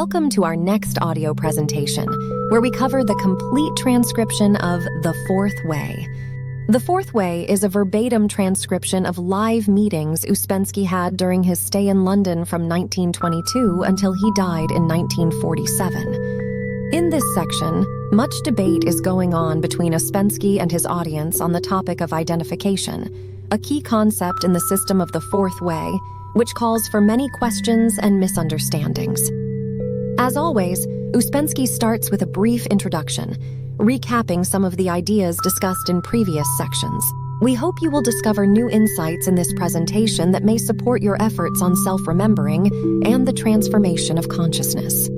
Welcome to our next audio presentation, where we cover the complete transcription of The Fourth Way. The Fourth Way is a verbatim transcription of live meetings Ouspensky had during his stay in London from 1922 until he died in 1947. In this section, much debate is going on between Ouspensky and his audience on the topic of identification, a key concept in the system of the Fourth Way, which calls for many questions and misunderstandings. As always, Ouspensky starts with a brief introduction, recapping some of the ideas discussed in previous sections. We hope you will discover new insights in this presentation that may support your efforts on self-remembering and the transformation of consciousness.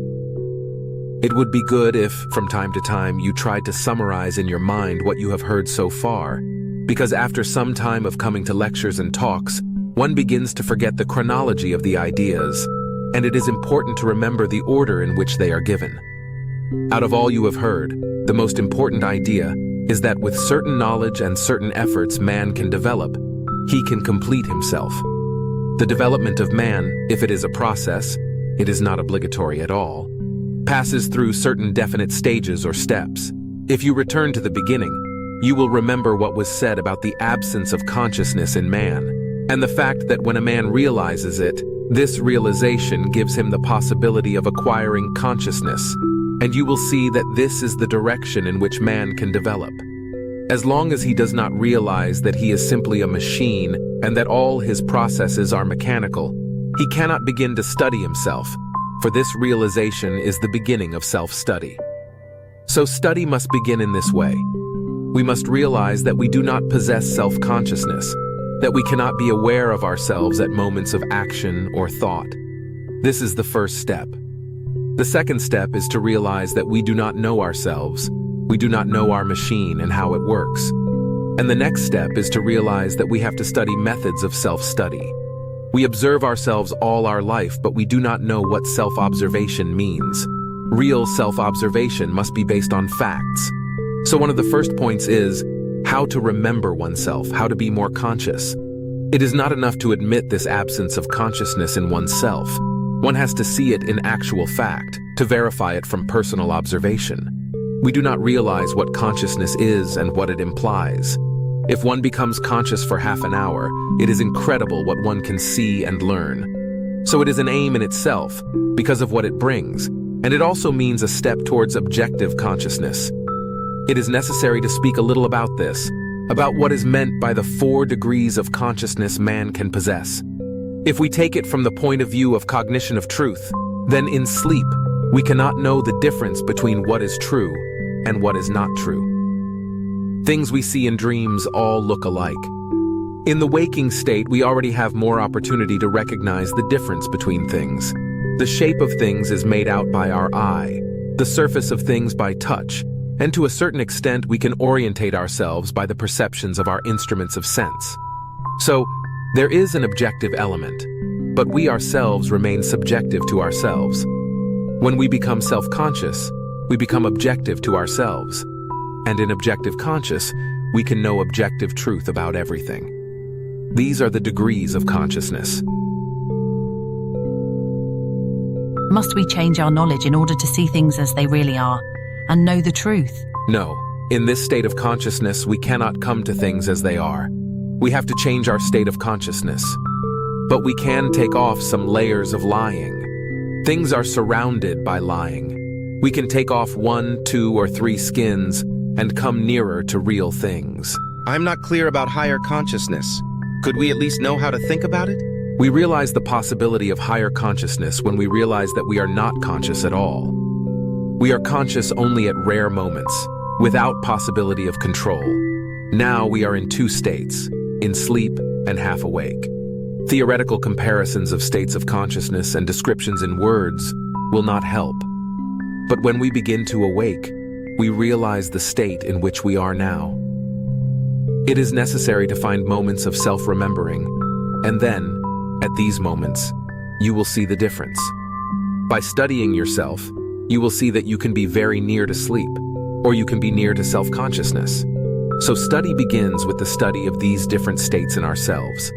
It would be good if, from time to time, you tried to summarize in your mind what you have heard so far, because after some time of coming to lectures and talks, one begins to forget the chronology of the ideas, and it is important to remember the order in which they are given. Out of all you have heard, the most important idea is that with certain knowledge and certain efforts man can develop, he can complete himself. The development of man, if it is a process, it is not obligatory at all, passes through certain definite stages or steps. If you return to the beginning, you will remember what was said about the absence of consciousness in man, and the fact that when a man realizes it, this realization gives him the possibility of acquiring consciousness, and you will see that this is the direction in which man can develop. As long as he does not realize that he is simply a machine and that all his processes are mechanical, he cannot begin to study himself, for this realization is the beginning of self-study. So study must begin in this way. We must realize that we do not possess self-consciousness, that we cannot be aware of ourselves at moments of action or thought. This is the first step. The second step is to realize that we do not know ourselves, we do not know our machine and how it works. And the next step is to realize that we have to study methods of self-study. We observe ourselves all our life, but we do not know what self-observation means. Real self-observation must be based on facts. So one of the first points is how to remember oneself, how to be more conscious. It is not enough to admit this absence of consciousness in oneself. One has to see it in actual fact, to verify it from personal observation. We do not realize what consciousness is and what it implies. If one becomes conscious for half an hour, it is incredible what one can see and learn. So it is an aim in itself, because of what it brings, and it also means a step towards objective consciousness. It is necessary to speak a little about this, about what is meant by the 4 degrees of consciousness man can possess. If we take it from the point of view of cognition of truth, then in sleep, we cannot know the difference between what is true and what is not true. Things we see in dreams all look alike. In the waking state, we already have more opportunity to recognize the difference between things. The shape of things is made out by our eye, the surface of things by touch, and to a certain extent we can orientate ourselves by the perceptions of our instruments of sense. So, there is an objective element, but we ourselves remain subjective to ourselves. When we become self-conscious, we become objective to ourselves, and in objective conscious, we can know objective truth about everything. These are the degrees of consciousness. Must we change our knowledge in order to see things as they really are and know the truth? No. In this state of consciousness, we cannot come to things as they are. We have to change our state of consciousness. But we can take off some layers of lying. Things are surrounded by lying. We can take off 1, 2, or 3 skins and come nearer to real things. I'm not clear about higher consciousness. Could we at least know how to think about it? We realize the possibility of higher consciousness when we realize that we are not conscious at all. We are conscious only at rare moments, without possibility of control. Now we are in 2 states, in sleep and half awake. Theoretical comparisons of states of consciousness and descriptions in words will not help. But when we begin to awake, we realize the state in which we are now. It is necessary to find moments of self-remembering, and then, at these moments, you will see the difference. By studying yourself, you will see that you can be very near to sleep, or you can be near to self-consciousness. So study begins with the study of these different states in ourselves.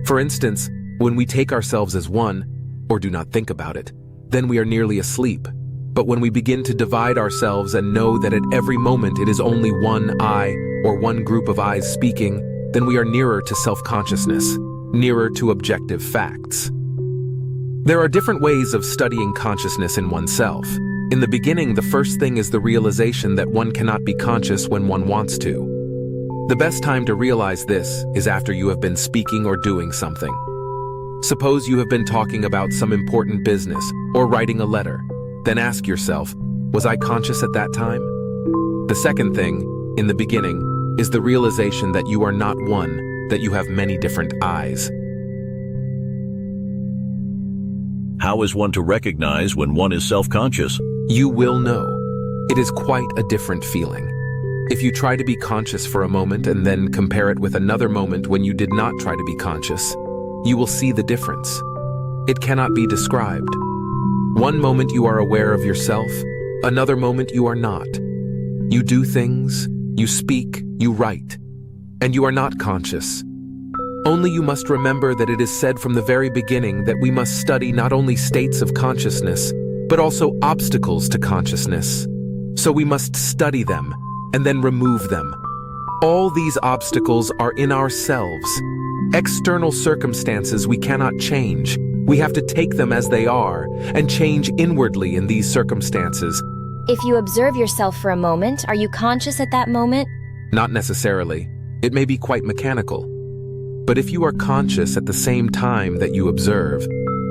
For instance, when we take ourselves as one, or do not think about it, then we are nearly asleep. But when we begin to divide ourselves and know that at every moment it is only one I or one group of eyes speaking, then we are nearer to self-consciousness, nearer to objective facts. There are different ways of studying consciousness in oneself. In the beginning, the first thing is the realization that one cannot be conscious when one wants to. The best time to realize this is after you have been speaking or doing something. Suppose you have been talking about some important business or writing a letter. Then ask yourself, was I conscious at that time? The second thing, in the beginning, is the realization that you are not one, that you have many different eyes. How is one to recognize when one is self-conscious? You will know. It is quite a different feeling. If you try to be conscious for a moment and then compare it with another moment when you did not try to be conscious, you will see the difference. It cannot be described. One moment you are aware of yourself, another moment you are not. You do things, you speak, you write, and you are not conscious. Only you must remember that it is said from the very beginning that we must study not only states of consciousness, but also obstacles to consciousness. So we must study them and then remove them. All these obstacles are in ourselves. External circumstances we cannot change. We have to take them as they are and change inwardly in these circumstances. If you observe yourself for a moment, are you conscious at that moment? Not necessarily. It may be quite mechanical. But if you are conscious at the same time that you observe,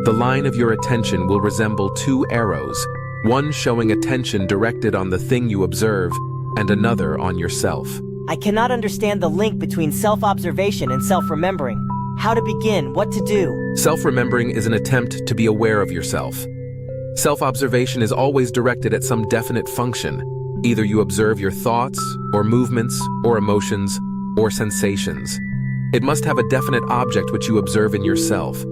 the line of your attention will resemble two arrows, one showing attention directed on the thing you observe and another on yourself. I cannot understand the link between self-observation and self-remembering. How to begin, what to do. Self-remembering is an attempt to be aware of yourself. Self-observation is always directed at some definite function. Either you observe your thoughts, or movements, or emotions, or sensations. It must have a definite object which you observe in yourself.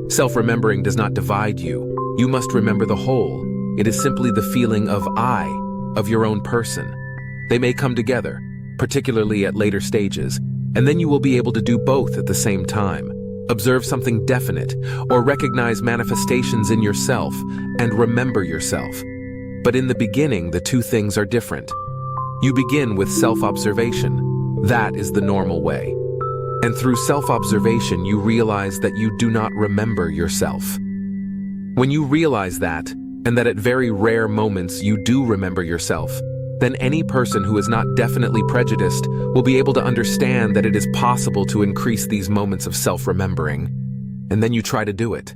Self-remembering does not divide you. You must remember the whole. It is simply the feeling of I, of your own person. They may come together, particularly at later stages, and then you will be able to do both at the same time. Observe something definite, or recognize manifestations in yourself, and remember yourself. But in the beginning, the two things are different. You begin with self-observation. That is the normal way. And through self-observation, you realize that you do not remember yourself. When you realize that, and that at very rare moments you do remember yourself, then any person who is not definitely prejudiced will be able to understand that it is possible to increase these moments of self-remembering. And then you try to do it.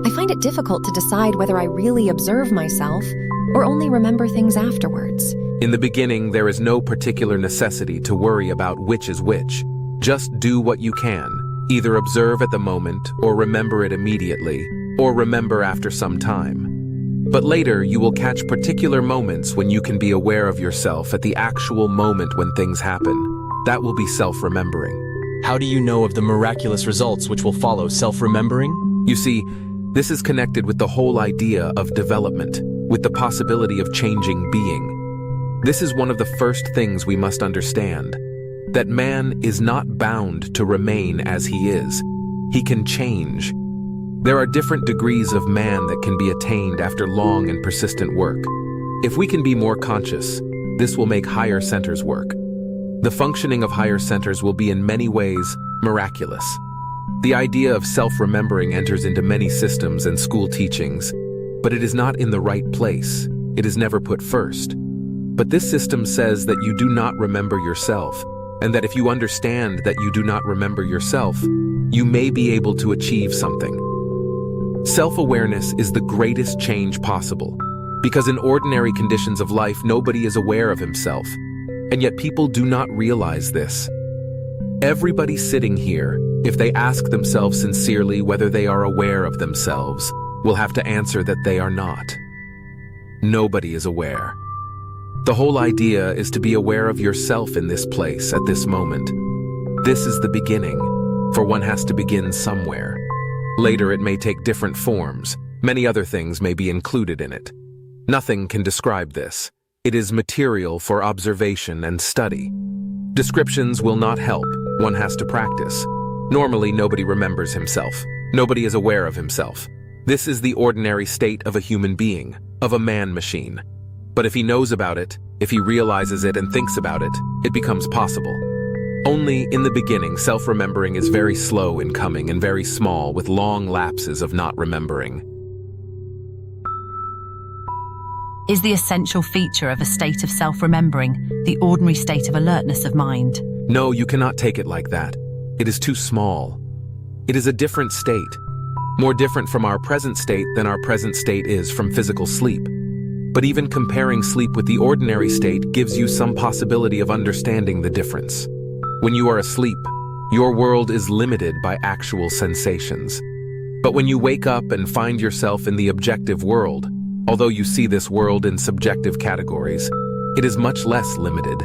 I find it difficult to decide whether I really observe myself or only remember things afterwards. In the beginning, there is no particular necessity to worry about which is which. Just do what you can. Either observe at the moment, or remember it immediately, or remember after some time. But later, you will catch particular moments when you can be aware of yourself at the actual moment when things happen. That will be self-remembering. How do you know of the miraculous results which will follow self-remembering? You see, this is connected with the whole idea of development, with the possibility of changing being. This is one of the first things we must understand, that man is not bound to remain as he is. He can change. There are different degrees of man that can be attained after long and persistent work. If we can be more conscious, this will make higher centers work. The functioning of higher centers will be in many ways miraculous. The idea of self-remembering enters into many systems and school teachings, but it is not in the right place. It is never put first. But this system says that you do not remember yourself, and that if you understand that you do not remember yourself, you may be able to achieve something. Self-awareness is the greatest change possible, because in ordinary conditions of life, nobody is aware of himself, and yet people do not realize this. Everybody sitting here, if they ask themselves sincerely whether they are aware of themselves, will have to answer that they are not. Nobody is aware. The whole idea is to be aware of yourself in this place at this moment. This is the beginning, for one has to begin somewhere. Later it may take different forms. Many other things may be included in it. Nothing can describe this. It is material for observation and study. Descriptions will not help. One has to practice. Normally, nobody remembers himself. Nobody is aware of himself. This is the ordinary state of a human being, of a man-machine. But if he knows about it, if he realizes it and thinks about it, it becomes possible. Only in the beginning, self-remembering is very slow in coming and very small, with long lapses of not remembering. Is the essential feature of a state of self-remembering the ordinary state of alertness of mind? No, you cannot take it like that. It is too small. It is a different state, more different from our present state than our present state is from physical sleep. But even comparing sleep with the ordinary state gives you some possibility of understanding the difference. When you are asleep, your world is limited by actual sensations. But when you wake up and find yourself in the objective world, although you see this world in subjective categories, it is much less limited.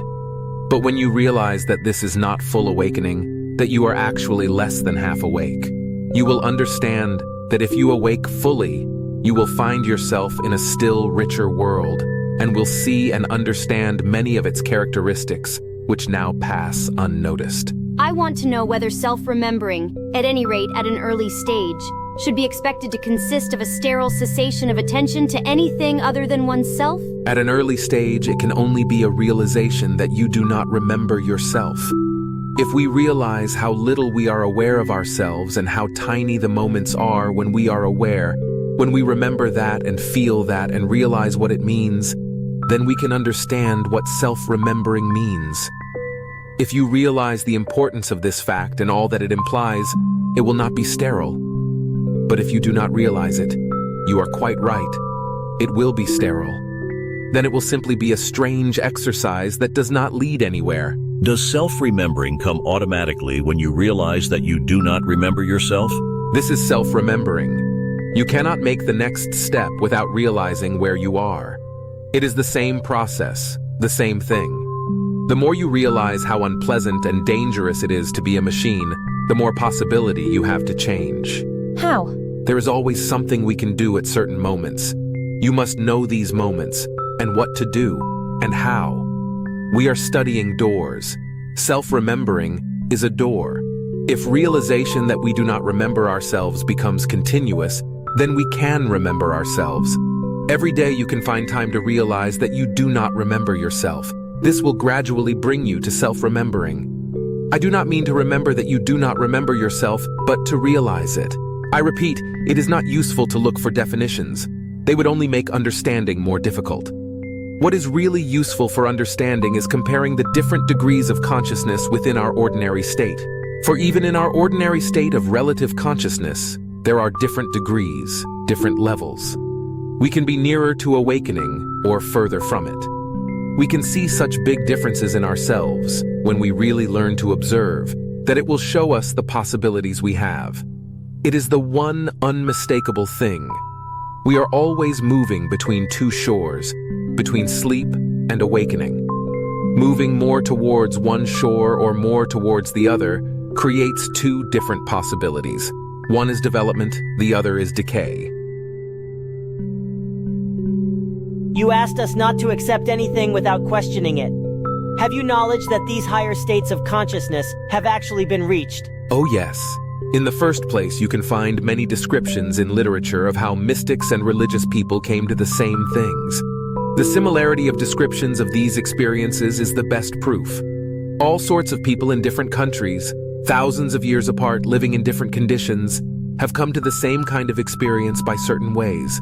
But when you realize that this is not full awakening, that you are actually less than half awake, you will understand that if you awake fully, you will find yourself in a still richer world and will see and understand many of its characteristics which now pass unnoticed. I want to know whether self-remembering, at any rate at an early stage, should be expected to consist of a sterile cessation of attention to anything other than oneself? At an early stage, it can only be a realization that you do not remember yourself. If we realize how little we are aware of ourselves and how tiny the moments are when we are aware, when we remember that and feel that and realize what it means, then we can understand what self-remembering means. If you realize the importance of this fact and all that it implies, it will not be sterile. But if you do not realize it, you are quite right. It will be sterile. Then it will simply be a strange exercise that does not lead anywhere. Does self-remembering come automatically when you realize that you do not remember yourself? This is self-remembering. You cannot make the next step without realizing where you are. It is the same process, the same thing. The more you realize how unpleasant and dangerous it is to be a machine, the more possibility you have to change. How? There is always something we can do at certain moments. You must know these moments, and what to do, and how. We are studying doors. Self-remembering is a door. If realization that we do not remember ourselves becomes continuous, then we can remember ourselves. Every day you can find time to realize that you do not remember yourself. This will gradually bring you to self-remembering. I do not mean to remember that you do not remember yourself, but to realize it. I repeat, it is not useful to look for definitions. They would only make understanding more difficult. What is really useful for understanding is comparing the different degrees of consciousness within our ordinary state. For even in our ordinary state of relative consciousness, there are different degrees, different levels. We can be nearer to awakening or further from it. We can see such big differences in ourselves when we really learn to observe that it will show us the possibilities we have. It is the one unmistakable thing. We are always moving between two shores, between sleep and awakening. Moving more towards one shore or more towards the other creates two different possibilities. One is development, the other is decay. You asked us not to accept anything without questioning it. Have you knowledge that these higher states of consciousness have actually been reached? Oh yes. In the first place, you can find many descriptions in literature of how mystics and religious people came to the same things. The similarity of descriptions of these experiences is the best proof. All sorts of people in different countries, thousands of years apart, living in different conditions, have come to the same kind of experience by certain ways.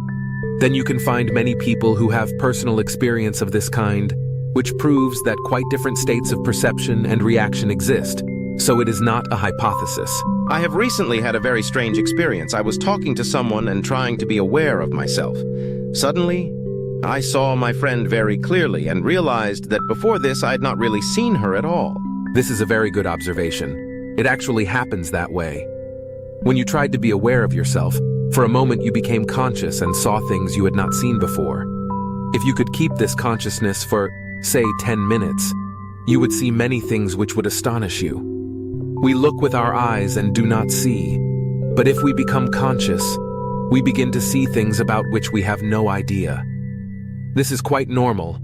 Then you can find many people who have personal experience of this kind, which proves that quite different states of perception and reaction exist, so it is not a hypothesis. I have recently had a very strange experience. I was talking to someone and trying to be aware of myself. Suddenly, I saw my friend very clearly and realized that before this I had not really seen her at all. This is a very good observation. It actually happens that way. When you tried to be aware of yourself, for a moment you became conscious and saw things you had not seen before. If you could keep this consciousness for, say, 10 minutes, you would see many things which would astonish you. We look with our eyes and do not see, but if we become conscious, we begin to see things about which we have no idea. This is quite normal,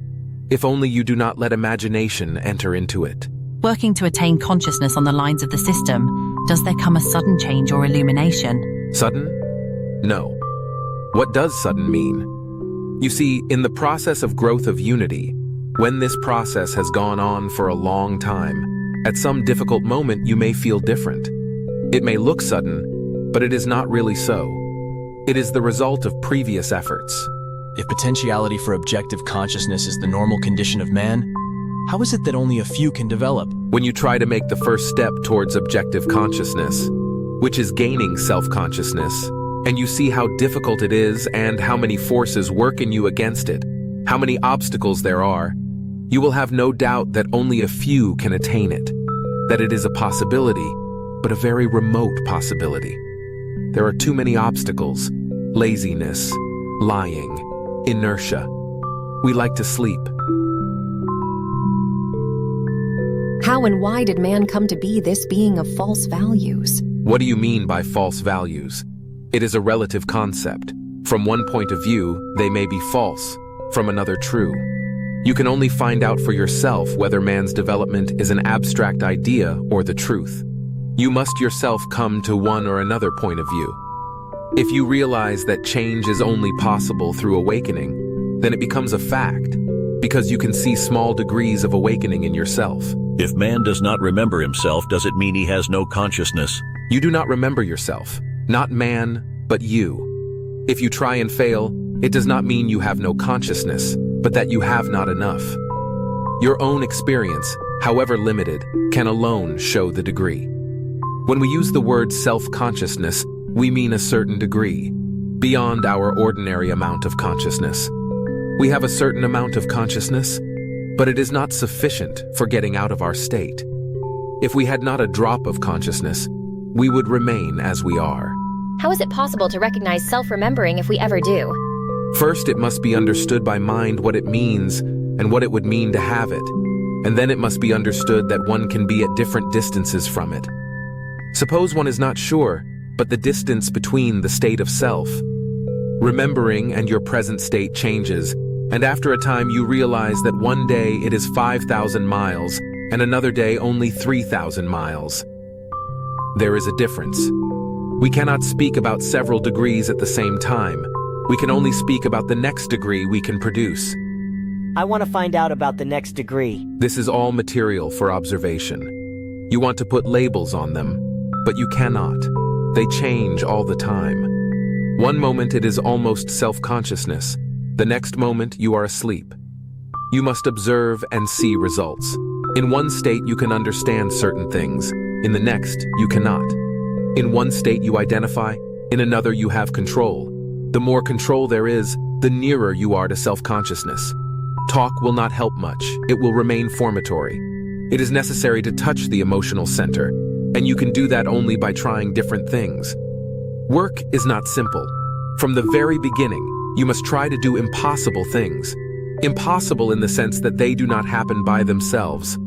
if only you do not let imagination enter into it. Working to attain consciousness on the lines of the system, does there come a sudden change or illumination? Sudden? No. What does sudden mean? You see, in the process of growth of unity, when this process has gone on for a long time, at some difficult moment you may feel different. It may look sudden, but it is not really so. It is the result of previous efforts. If potentiality for objective consciousness is the normal condition of man, how is it that only a few can develop? When you try to make the first step towards objective consciousness, which is gaining self-consciousness, and you see how difficult it is and how many forces work in you against it, how many obstacles there are, you will have no doubt that only a few can attain it, that it is a possibility, but a very remote possibility. There are too many obstacles: laziness, lying, inertia. We like to sleep. How and why did man come to be this being of false values? What do you mean by false values? It is a relative concept. From one point of view, they may be false, from another true. You can only find out for yourself whether man's development is an abstract idea or the truth. You must yourself come to one or another point of view. If you realize that change is only possible through awakening, then it becomes a fact, because you can see small degrees of awakening in yourself. If man does not remember himself, does it mean he has no consciousness? You do not remember yourself, not man, but you. If you try and fail, it does not mean you have no consciousness, but that you have not enough. Your own experience, however limited, can alone show the degree. When we use the word self-consciousness, we mean a certain degree, beyond our ordinary amount of consciousness. We have a certain amount of consciousness, but it is not sufficient for getting out of our state. If we had not a drop of consciousness, we would remain as we are. How is it possible to recognize self-remembering if we ever do? First, it must be understood by mind what it means and what it would mean to have it, and then it must be understood that one can be at different distances from it. Suppose one is not sure, but the distance between the state of self. Remembering and your present state changes, and after a time you realize that one day it is 5,000 miles and another day only 3,000 miles. There is a difference. We cannot speak about several degrees at the same time. We can only speak about the next degree we can produce. I want to find out about the next degree. This is all material for observation. You want to put labels on them, but you cannot. They change all the time. One moment it is almost self-consciousness. The next moment you are asleep. You must observe and see results. In one state you can understand certain things. In the next, you cannot. In one state you identify, in another you have control. The more control there is, the nearer you are to self-consciousness. Talk will not help much. It will remain formatory. It is necessary to touch the emotional center, and you can do that only by trying different things. Work is not simple. From the very beginning, you must try to do impossible things. Impossible in the sense that they do not happen by themselves.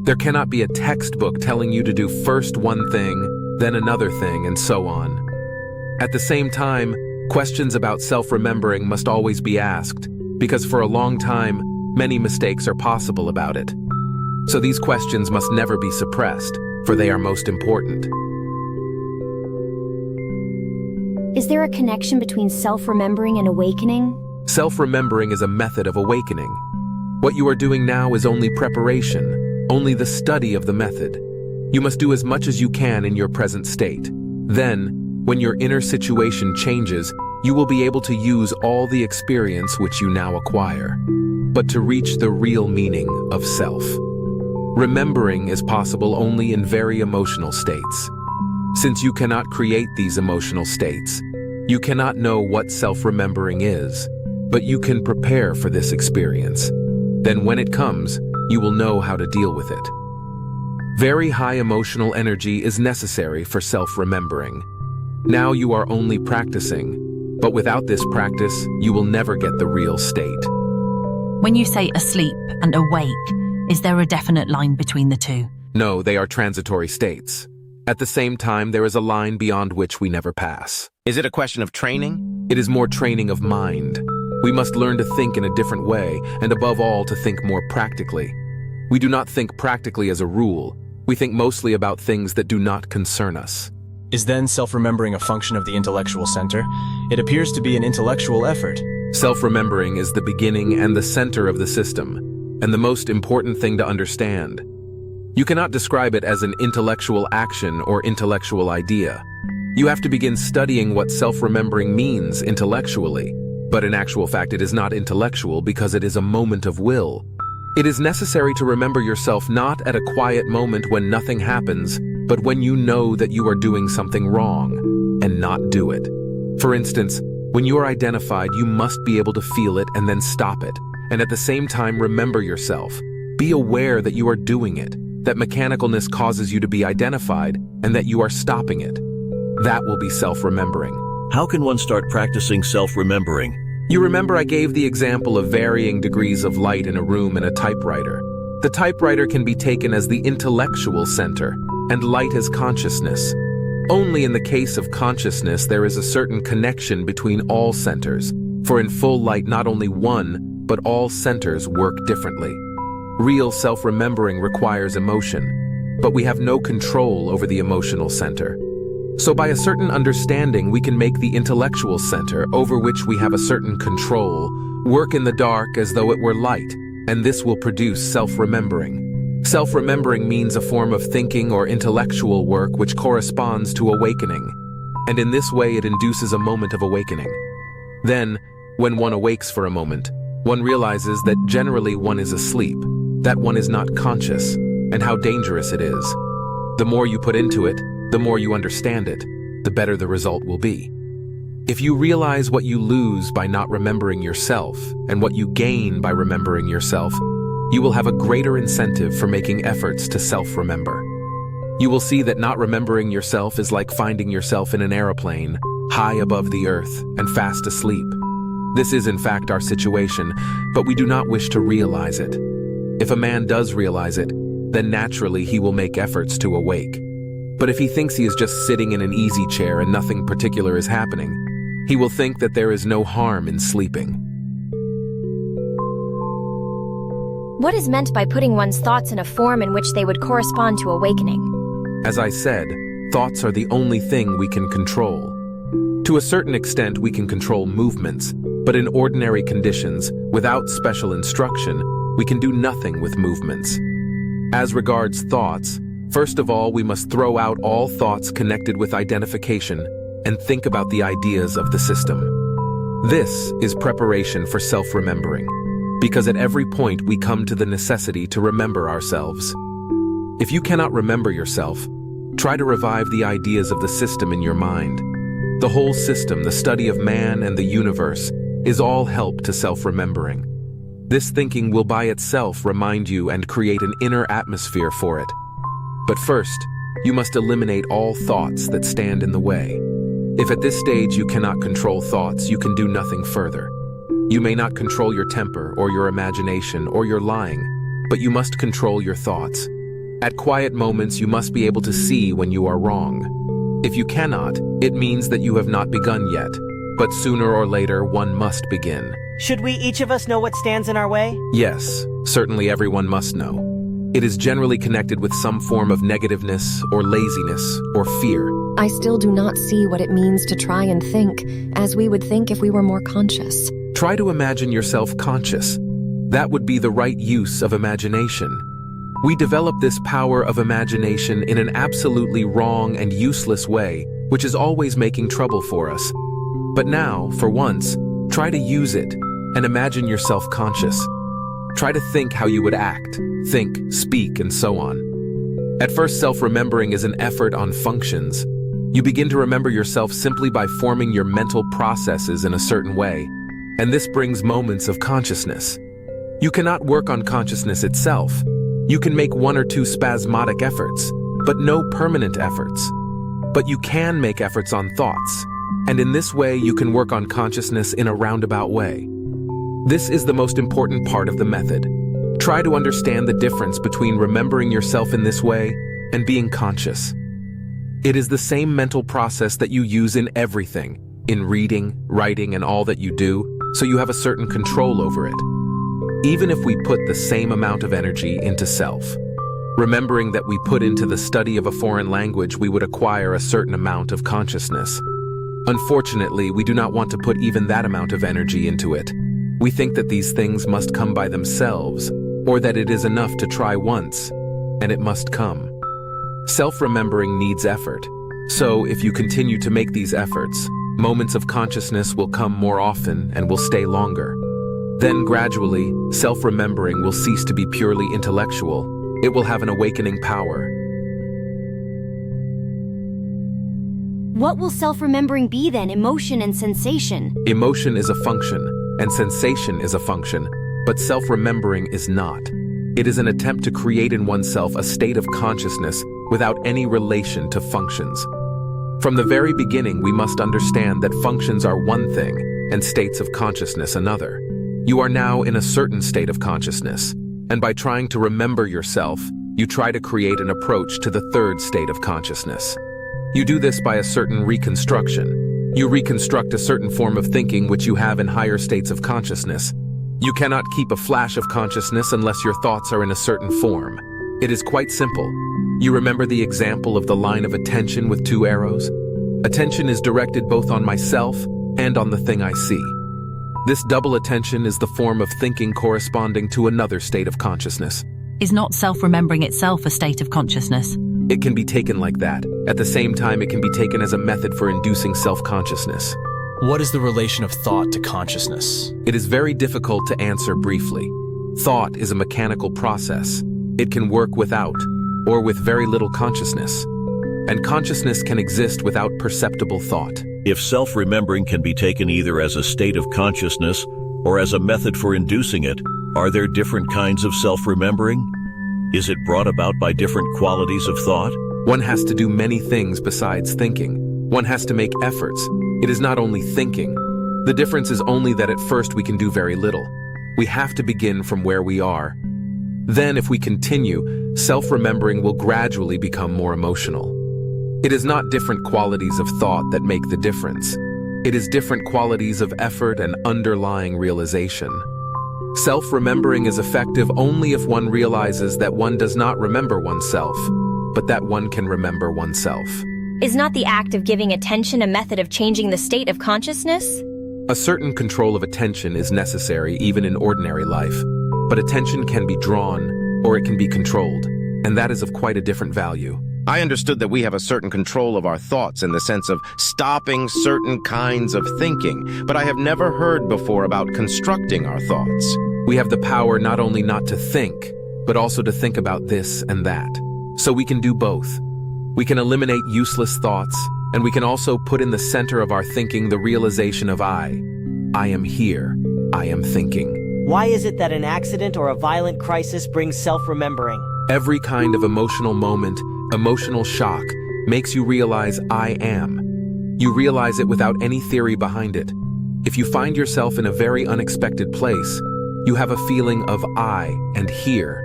There cannot be a textbook telling you to do first one thing, then another thing, and so on. At the same time, questions about self-remembering must always be asked, because for a long time, many mistakes are possible about it. So these questions must never be suppressed, for they are most important. Is there a connection between self-remembering and awakening? Self-remembering is a method of awakening. What you are doing now is only preparation, only the study of the method. You must do as much as you can in your present state. Then, when your inner situation changes, you will be able to use all the experience which you now acquire, but to reach the real meaning of self. Remembering is possible only in very emotional states. Since you cannot create these emotional states, you cannot know what self-remembering is, but you can prepare for this experience. Then when it comes, you will know how to deal with it. Very high emotional energy is necessary for self-remembering. Now you are only practicing, but without this practice, you will never get the real state. When you say asleep and awake, is there a definite line between the two? No, they are transitory states. At the same time, there is a line beyond which we never pass. Is it a question of training? It is more training of mind. We must learn to think in a different way, and above all, to think more practically. We do not think practically as a rule. We think mostly about things that do not concern us. Is then self-remembering a function of the intellectual center? It appears to be an intellectual effort. Self-remembering is the beginning and the center of the system, and the most important thing to understand. You cannot describe it as an intellectual action or intellectual idea. You have to begin studying what self-remembering means intellectually, but in actual fact it is not intellectual because it is a moment of will. It is necessary to remember yourself not at a quiet moment when nothing happens, but when you know that you are doing something wrong, and not do it. For instance, when you are identified, you must be able to feel it and then stop it, and at the same time remember yourself. Be aware that you are doing it, that mechanicalness causes you to be identified, and that you are stopping it. That will be self-remembering. How can one start practicing self-remembering? You remember I gave the example of varying degrees of light in a room and a typewriter. The typewriter can be taken as the intellectual center, and light as consciousness. Only in the case of consciousness there is a certain connection between all centers, for in full light not only one, but all centers work differently. Real self-remembering requires emotion, but we have no control over the emotional center. So by a certain understanding, we can make the intellectual center, over which we have a certain control, work in the dark as though it were light, and this will produce self-remembering. Self-remembering means a form of thinking or intellectual work which corresponds to awakening, and in this way it induces a moment of awakening. Then, when one awakes for a moment, one realizes that generally one is asleep, that one is not conscious, and how dangerous it is. The more you put into it, the more you understand it, the better the result will be. If you realize what you lose by not remembering yourself and what you gain by remembering yourself, you will have a greater incentive for making efforts to self-remember. You will see that not remembering yourself is like finding yourself in an aeroplane, high above the earth and fast asleep. This is in fact our situation, but we do not wish to realize it. If a man does realize it, then naturally he will make efforts to awake. But if he thinks he is just sitting in an easy chair and nothing particular is happening, he will think that there is no harm in sleeping. What is meant by putting one's thoughts in a form in which they would correspond to awakening? As I said, thoughts are the only thing we can control. To a certain extent, we can control movements, but in ordinary conditions, without special instruction, we can do nothing with movements. As regards thoughts, first of all, we must throw out all thoughts connected with identification and think about the ideas of the system. This is preparation for self-remembering, because at every point we come to the necessity to remember ourselves. If you cannot remember yourself, try to revive the ideas of the system in your mind. The whole system, the study of man and the universe, is all help to self-remembering. This thinking will by itself remind you and create an inner atmosphere for it. But first, you must eliminate all thoughts that stand in the way. If at this stage you cannot control thoughts, you can do nothing further. You may not control your temper or your imagination or your lying, but you must control your thoughts. At quiet moments, you must be able to see when you are wrong. If you cannot, it means that you have not begun yet, but sooner or later one must begin. Should we each of us know what stands in our way? Yes, certainly everyone must know. It is generally connected with some form of negativeness or laziness or fear. I still do not see what it means to try and think as we would think if we were more conscious. Try to imagine yourself conscious. That would be the right use of imagination. We develop this power of imagination in an absolutely wrong and useless way, which is always making trouble for us. But now, for once, try to use it and imagine yourself conscious. Try to think how you would act, think, speak, and so on. At first, self-remembering is an effort on functions. You begin to remember yourself simply by forming your mental processes in a certain way, and this brings moments of consciousness. You cannot work on consciousness itself. You can make one or two spasmodic efforts, but no permanent efforts. But you can make efforts on thoughts, and in this way you can work on consciousness in a roundabout way. This is the most important part of the method. Try to understand the difference between remembering yourself in this way and being conscious. It is the same mental process that you use in everything, in reading, writing, and all that you do, so you have a certain control over it. Even if we put the same amount of energy into self, Remembering that we put into the study of a foreign language, we would acquire a certain amount of consciousness. Unfortunately, we do not want to put even that amount of energy into it. We think that these things must come by themselves, or that it is enough to try once, and it must come. Self-remembering needs effort. So, if you continue to make these efforts, moments of consciousness will come more often and will stay longer. Then, gradually, self-remembering will cease to be purely intellectual. It will have an awakening power. What will self-remembering be then? Emotion and sensation? Emotion is a function, and sensation is a function, but self-remembering is not. It is an attempt to create in oneself a state of consciousness without any relation to functions. From the very beginning, we must understand that functions are one thing and states of consciousness another. You are now in a certain state of consciousness, and by trying to remember yourself, you try to create an approach to the third state of consciousness. You do this by a certain reconstruction. You reconstruct a certain form of thinking which you have in higher states of consciousness. You cannot keep a flash of consciousness unless your thoughts are in a certain form. It is quite simple. You remember the example of the line of attention with two arrows? Attention is directed both on myself and on the thing I see. This double attention is the form of thinking corresponding to another state of consciousness. Is not self-remembering itself a state of consciousness? It can be taken like that. At the same time, it can be taken as a method for inducing self-consciousness. What is the relation of thought to consciousness? It is very difficult to answer briefly. Thought is a mechanical process. It can work without, or with very little consciousness. And consciousness can exist without perceptible thought. If self-remembering can be taken either as a state of consciousness or as a method for inducing it, are there different kinds of self-remembering? Is it brought about by different qualities of thought? One has to do many things besides thinking. One has to make efforts. It is not only thinking. The difference is only that at first we can do very little. We have to begin from where we are. Then, if we continue, self-remembering will gradually become more emotional. It is not different qualities of thought that make the difference. It is different qualities of effort and underlying realization. Self-remembering is effective only if one realizes that one does not remember oneself, but that one can remember oneself. Is not the act of giving attention a method of changing the state of consciousness? A certain control of attention is necessary even in ordinary life, but attention can be drawn or it can be controlled, and that is of quite a different value. I understood that we have a certain control of our thoughts in the sense of stopping certain kinds of thinking, but I have never heard before about constructing our thoughts. We have the power not only not to think, but also to think about this and that. So we can do both. We can eliminate useless thoughts, and we can also put in the center of our thinking the realization of I am here, I am thinking. Why is it that an accident or a violent crisis brings self-remembering? Every kind of emotional moment, emotional shock, makes you realize I am. You realize it without any theory behind it. If you find yourself in a very unexpected place, you have a feeling of I and here.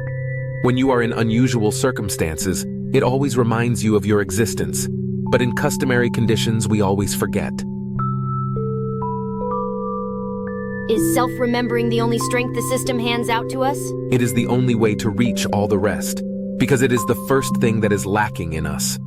When you are in unusual circumstances, it always reminds you of your existence. But in customary conditions, we always forget. Is self-remembering the only strength the system hands out to us? It is the only way to reach all the rest, because it is the first thing that is lacking in us.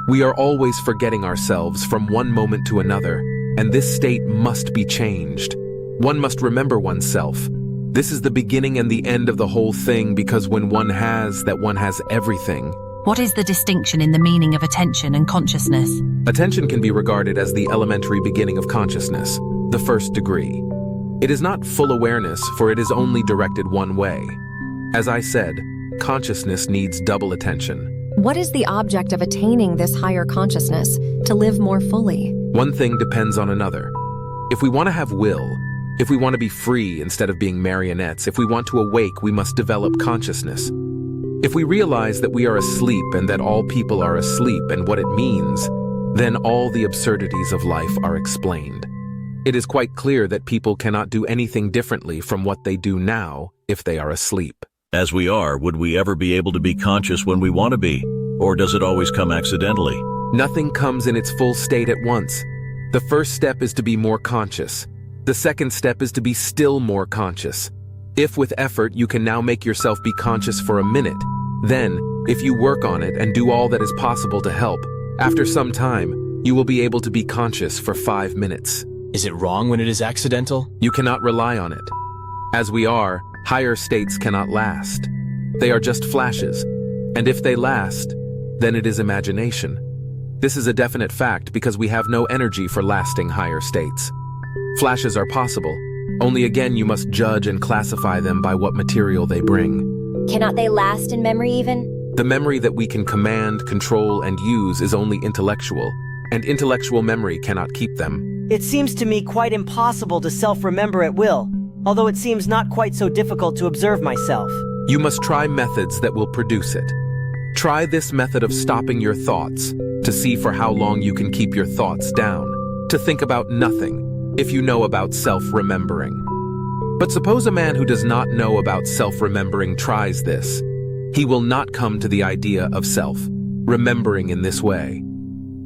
We are always forgetting ourselves from one moment to another, and this state must be changed. One must remember oneself. This is the beginning and the end of the whole thing, because when one has that, one has everything. What is the distinction in the meaning of attention and consciousness? Attention can be regarded as the elementary beginning of consciousness, the first degree. It is not full awareness, for it is only directed one way. As I said, consciousness needs double attention. What is the object of attaining this higher consciousness to live more fully? One thing depends on another. If we want to have will, if we want to be free instead of being marionettes, if we want to awake, we must develop consciousness. If we realize that we are asleep and that all people are asleep and what it means, then all the absurdities of life are explained. It is quite clear that people cannot do anything differently from what they do now if they are asleep. As we are, would we ever be able to be conscious when we want to be? Or does it always come accidentally? Nothing comes in its full state at once. The first step is to be more conscious. The second step is to be still more conscious. If with effort you can now make yourself be conscious for a minute, then, If you work on it and do all that is possible to help, after some time, you will be able to be conscious for 5 minutes. Is it wrong when it is accidental? You cannot rely on it. As we are, higher states cannot last. They are just flashes, and if they last, then it is imagination. This is a definite fact because we have no energy for lasting higher states. Flashes are possible, only again you must judge and classify them by what material they bring. Cannot they last in memory even? The memory that we can command, control, and use is only intellectual, and intellectual memory cannot keep them. It seems to me quite impossible to self-remember at will, although it seems not quite so difficult to observe myself. You must try methods that will produce it. Try this method of stopping your thoughts to see for how long you can keep your thoughts down, to think about nothing, if you know about self-remembering. But suppose a man who does not know about self-remembering tries this. He will not come to the idea of self-remembering in this way.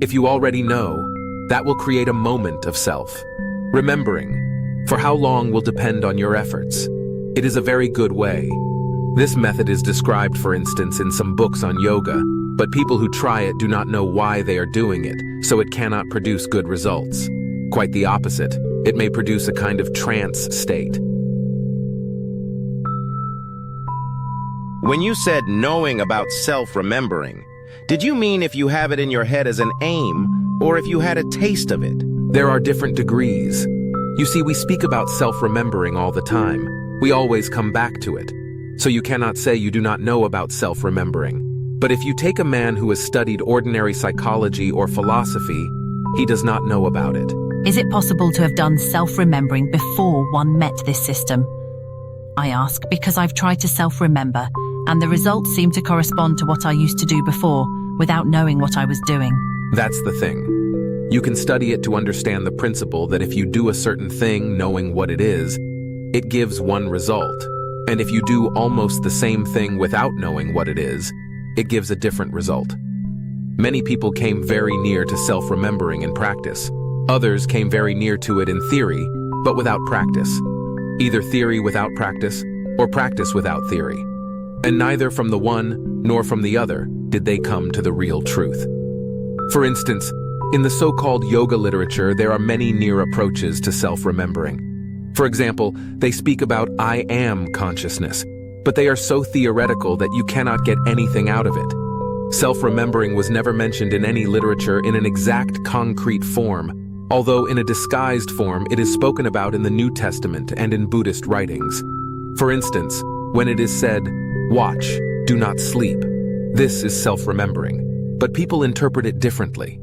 If you already know, that will create a moment of self-remembering. For how long will depend on your efforts. It is a very good way. This method is described, for instance, in some books on yoga, but people who try it do not know why they are doing it, so it cannot produce good results. Quite the opposite, it may produce a kind of trance state. When you said knowing about self-remembering, did you mean if you have it in your head as an aim, or if you had a taste of it? There are different degrees. You see, we speak about self-remembering all the time. We always come back to it. So you cannot say you do not know about self-remembering. But if you take a man who has studied ordinary psychology or philosophy, he does not know about it. Is it possible to have done self-remembering before one met this system? I ask because I've tried to self-remember, and the results seem to correspond to what I used to do before, without knowing what I was doing. That's the thing. You can study it to understand the principle that if you do a certain thing knowing what it is, it gives one result. And if you do almost the same thing without knowing what it is, it gives a different result. Many people came very near to self-remembering in practice. Others came very near to it in theory, but without practice. Either theory without practice, or practice without theory. And neither from the one nor from the other did they come to the real truth. For instance, in the so-called yoga literature, there are many near approaches to self-remembering. For example, they speak about I am consciousness, but they are so theoretical that you cannot get anything out of it. Self-remembering was never mentioned in any literature in an exact concrete form, although in a disguised form it is spoken about in the New Testament and in Buddhist writings. For instance, when it is said, "Watch, do not sleep," this is self-remembering, but people interpret it differently.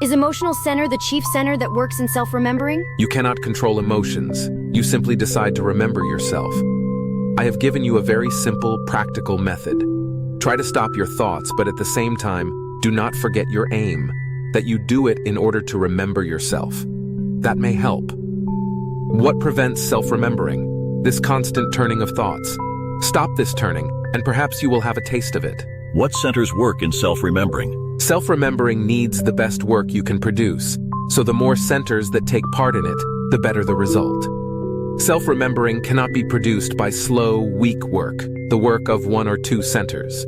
Is emotional center the chief center that works in self-remembering? You cannot control emotions. You simply decide to remember yourself. I have given you a very simple, practical method. Try to stop your thoughts, but at the same time, do not forget your aim, that you do it in order to remember yourself. That may help. What prevents self-remembering? This constant turning of thoughts. Stop this turning, and perhaps you will have a taste of it. What centers work in self-remembering? Self-remembering needs the best work you can produce, so the more centers that take part in it, the better the result. Self-remembering cannot be produced by slow, weak work, the work of 1 or 2 centers.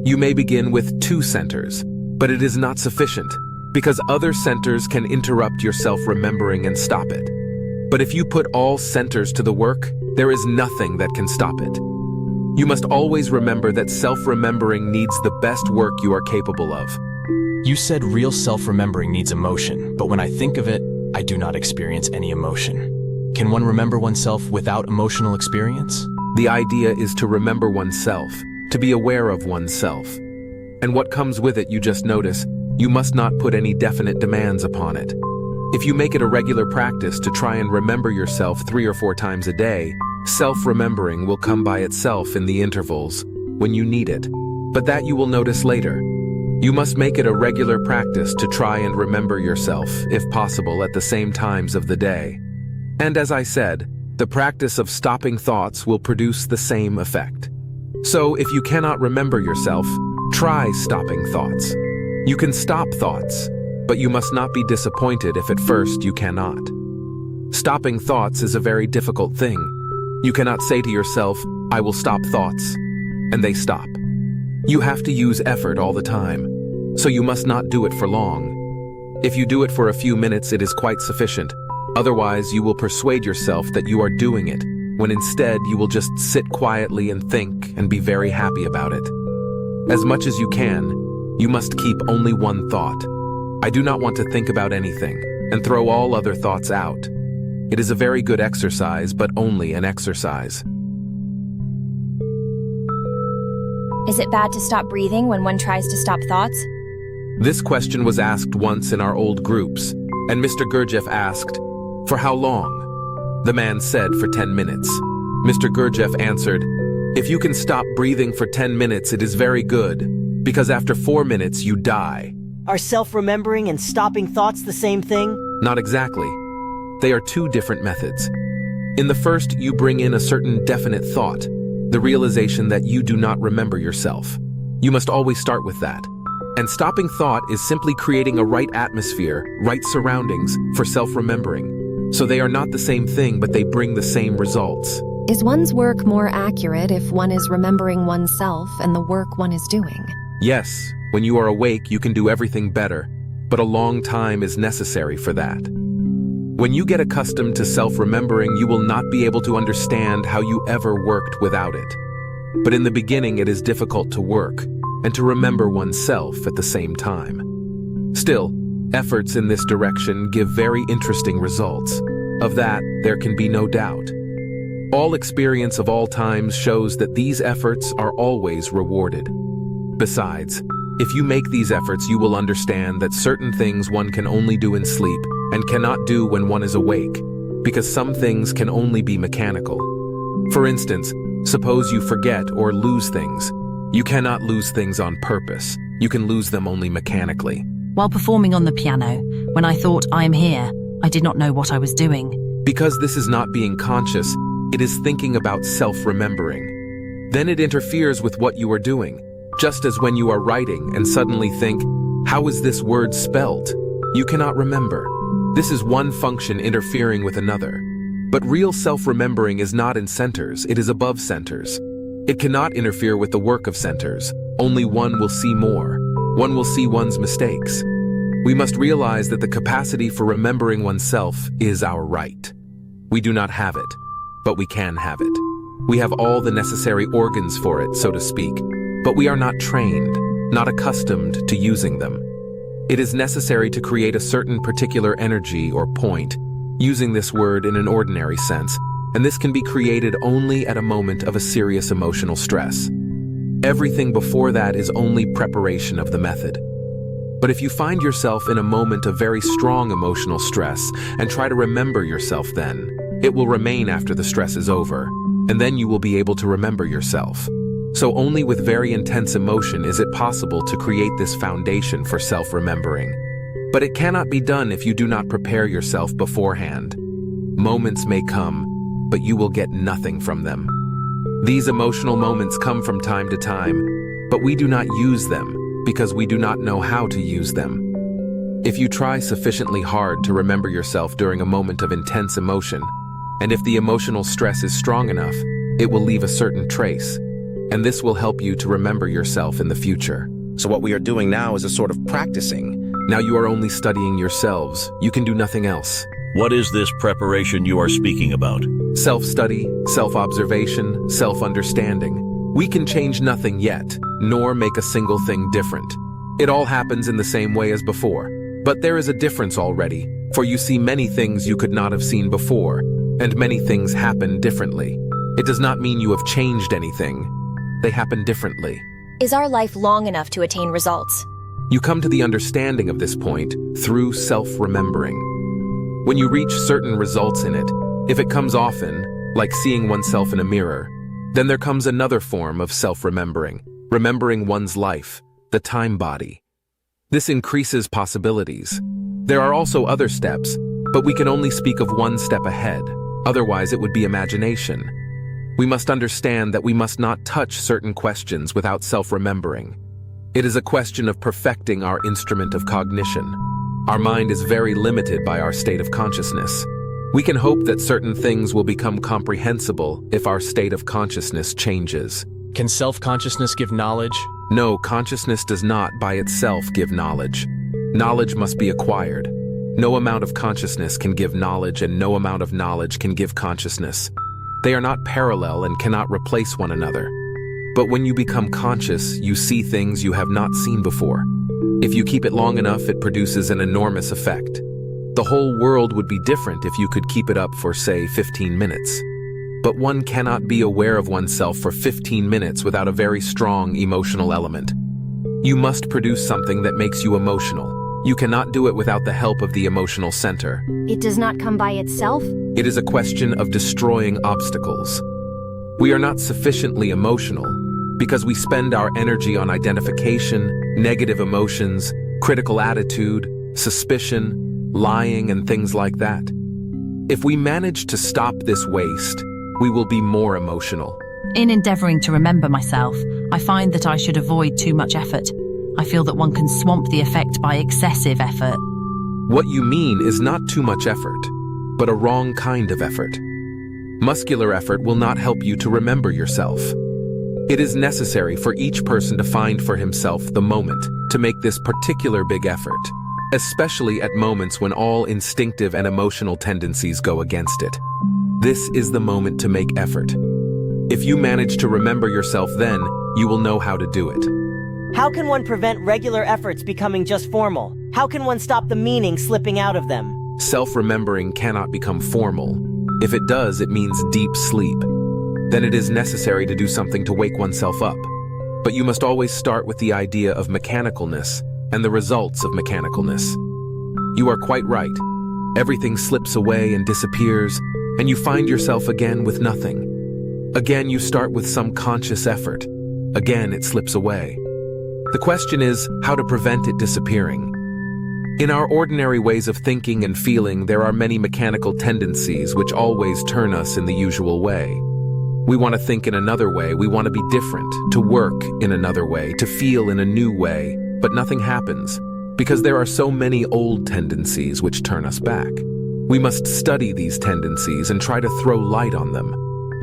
You may begin with 2 centers, but it is not sufficient, because other centers can interrupt your self-remembering and stop it. But if you put all centers to the work, there is nothing that can stop it. You must always remember that self-remembering needs the best work you are capable of. You said real self-remembering needs emotion, but when I think of it, I do not experience any emotion. Can one remember oneself without emotional experience? The idea is to remember oneself, to be aware of oneself. And what comes with it, you just notice, you must not put any definite demands upon it. If you make it a regular practice to try and remember yourself 3 or 4 times a day, self-remembering will come by itself in the intervals when you need it. But that you will notice later. You must make it a regular practice to try and remember yourself, if possible, at the same times of the day. And as I said, the practice of stopping thoughts will produce the same effect. So if you cannot remember yourself, try stopping thoughts. You can stop thoughts, but you must not be disappointed if at first you cannot. Stopping thoughts is a very difficult thing. You cannot say to yourself, "I will stop thoughts," and they stop. You have to use effort all the time, so you must not do it for long. If you do it for a few minutes, it is quite sufficient. Otherwise, you will persuade yourself that you are doing it, when instead you will just sit quietly and think and be very happy about it. As much as you can, you must keep only one thought. I do not want to think about anything, and throw all other thoughts out. It is a very good exercise, but only an exercise. Is it bad to stop breathing when one tries to stop thoughts? This question was asked once in our old groups, and Mr. Gurdjieff asked, "For how long?" The man said, "For 10 minutes." Mr. Gurdjieff answered, "If you can stop breathing for 10 minutes, it is very good, because after 4 minutes you die." Are self-remembering and stopping thoughts the same thing? Not exactly. They are two different methods. In the first, you bring in a certain definite thought, the realization that you do not remember yourself. You must always start with that. And stopping thought is simply creating a right atmosphere, right surroundings for self-remembering. So they are not the same thing, but they bring the same results. Is one's work more accurate if one is remembering oneself and the work one is doing? Yes, when you are awake, you can do everything better, but a long time is necessary for that. When you get accustomed to self-remembering, you will not be able to understand how you ever worked without it. But in the beginning, it is difficult to work and to remember oneself at the same time. Still, efforts in this direction give very interesting results. Of that, there can be no doubt. All experience of all times shows that these efforts are always rewarded. Besides, if you make these efforts, you will understand that certain things one can only do in sleep and cannot do when one is awake, because some things can only be mechanical. For instance, suppose you forget or lose things. You cannot lose things on purpose. You can lose them only mechanically. While performing on the piano, when I thought, "I am here," I did not know what I was doing. Because this is not being conscious, it is thinking about self-remembering. Then it interferes with what you are doing, just as when you are writing and suddenly think, "How is this word spelled?" You cannot remember. This is one function interfering with another. But real self-remembering is not in centers, it is above centers. It cannot interfere with the work of centers. Only one will see more. One will see one's mistakes. We must realize that the capacity for remembering oneself is our right. We do not have it, but we can have it. We have all the necessary organs for it, so to speak, but we are not trained, not accustomed to using them. It is necessary to create a certain particular energy or point, using this word in an ordinary sense, and this can be created only at a moment of a serious emotional stress. Everything before that is only preparation of the method. But if you find yourself in a moment of very strong emotional stress and try to remember yourself then, it will remain after the stress is over, and then you will be able to remember yourself. So only with very intense emotion is it possible to create this foundation for self-remembering. But it cannot be done if you do not prepare yourself beforehand. Moments may come, but you will get nothing from them. These emotional moments come from time to time, but we do not use them because we do not know how to use them. If you try sufficiently hard to remember yourself during a moment of intense emotion, and if the emotional stress is strong enough, it will leave a certain trace, and this will help you to remember yourself in the future. So what we are doing now is a sort of practicing. Now you are only studying yourselves. You can do nothing else. What is this preparation you are speaking about? Self-study, self-observation, self-understanding. We can change nothing yet, nor make a single thing different. It all happens in the same way as before. But there is a difference already, for you see many things you could not have seen before, and many things happen differently. It does not mean you have changed anything. They happen differently. Is our life long enough to attain results? You come to the understanding of this point through self-remembering. When you reach certain results in it, if it comes often, like seeing oneself in a mirror, then there comes another form of self-remembering, remembering one's life, the time body. This increases possibilities. There are also other steps, but we can only speak of one step ahead, otherwise it would be imagination. We must understand that we must not touch certain questions without self-remembering. It is a question of perfecting our instrument of cognition. Our mind is very limited by our state of consciousness. We can hope that certain things will become comprehensible if our state of consciousness changes. Can self-consciousness give knowledge? No, consciousness does not by itself give knowledge. Knowledge must be acquired. No amount of consciousness can give knowledge, and no amount of knowledge can give consciousness. They are not parallel and cannot replace one another. But when you become conscious, you see things you have not seen before. If you keep it long enough, it produces an enormous effect. The whole world would be different if you could keep it up for, say, 15 minutes. But one cannot be aware of oneself for 15 minutes without a very strong emotional element. You must produce something that makes you emotional. You cannot do it without the help of the emotional center. It does not come by itself? It is a question of destroying obstacles. We are not sufficiently emotional because we spend our energy on identification, negative emotions, critical attitude, suspicion, lying, and things like that. If we manage to stop this waste, we will be more emotional. In endeavoring to remember myself, I find that I should avoid too much effort. I feel that one can swamp the effect by excessive effort. What you mean is not too much effort, but a wrong kind of effort. Muscular effort will not help you to remember yourself. It is necessary for each person to find for himself the moment to make this particular big effort, especially at moments when all instinctive and emotional tendencies go against it. This is the moment to make effort. If you manage to remember yourself then, you will know how to do it. How can one prevent regular efforts becoming just formal? How can one stop the meaning slipping out of them? Self-remembering cannot become formal. If it does, it means deep sleep. Then it is necessary to do something to wake oneself up. But you must always start with the idea of mechanicalness and the results of mechanicalness. You are quite right. Everything slips away and disappears, and you find yourself again with nothing. Again, you start with some conscious effort. Again, it slips away. The question is how to prevent it disappearing. In our ordinary ways of thinking and feeling, there are many mechanical tendencies which always turn us in the usual way. We want to think in another way, we want to be different, to work in another way, to feel in a new way, but nothing happens, because there are so many old tendencies which turn us back. We must study these tendencies and try to throw light on them.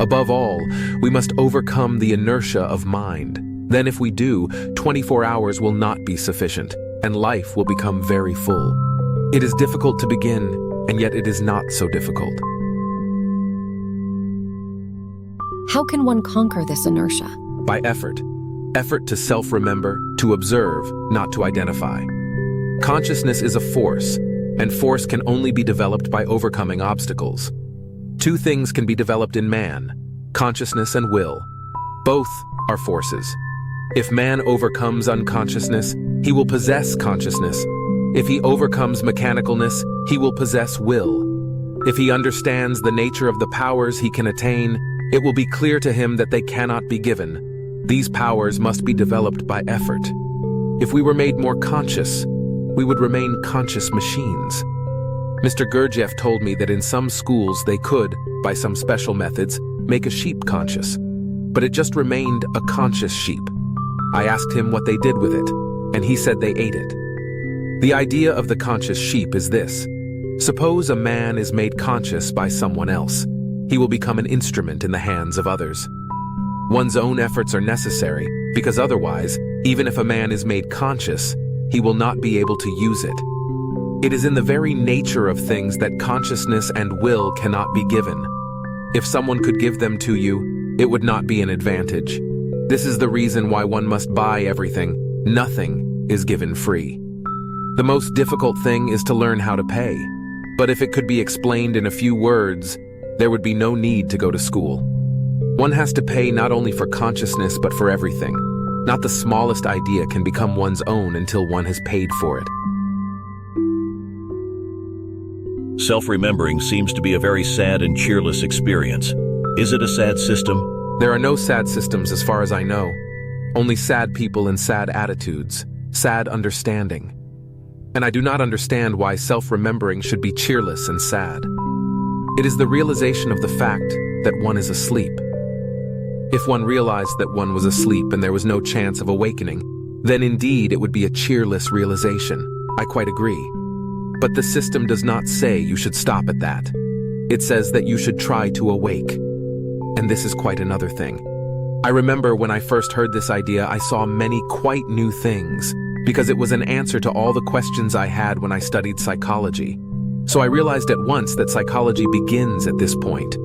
Above all, we must overcome the inertia of mind. Then if we do, 24 hours will not be sufficient, and life will become very full. It is difficult to begin, and yet it is not so difficult. How can one conquer this inertia? By effort. Effort to self-remember, to observe, not to identify. Consciousness is a force, and force can only be developed by overcoming obstacles. Two things can be developed in man, consciousness and will. Both are forces. If man overcomes unconsciousness, he will possess consciousness. If he overcomes mechanicalness, he will possess will. If he understands the nature of the powers he can attain, it will be clear to him that they cannot be given. These powers must be developed by effort. If we were made more conscious, we would remain conscious machines. Mr. Gurdjieff told me that in some schools they could, by some special methods, make a sheep conscious. But it just remained a conscious sheep. I asked him what they did with it, and he said they ate it. The idea of the conscious sheep is this. Suppose a man is made conscious by someone else. He will become an instrument in the hands of others. One's own efforts are necessary, because otherwise, even if a man is made conscious, he will not be able to use it. It is in the very nature of things that consciousness and will cannot be given. If someone could give them to you, it would not be an advantage. This is the reason why one must buy everything. Nothing is given free. The most difficult thing is to learn how to pay. But if it could be explained in a few words, there would be no need to go to school. One has to pay not only for consciousness but for everything. Not the smallest idea can become one's own until one has paid for it. Self-remembering seems to be a very sad and cheerless experience. Is it a sad system? There are no sad systems as far as I know. Only sad people and sad attitudes, sad understanding. And I do not understand why self-remembering should be cheerless and sad. It is the realization of the fact that one is asleep. If one realized that one was asleep and there was no chance of awakening, then indeed it would be a cheerless realization. I quite agree. But the system does not say you should stop at that. It says that you should try to awake. And this is quite another thing. I remember when I first heard this idea, I saw many quite new things, because it was an answer to all the questions I had when I studied psychology. So I realized at once that psychology begins at this point.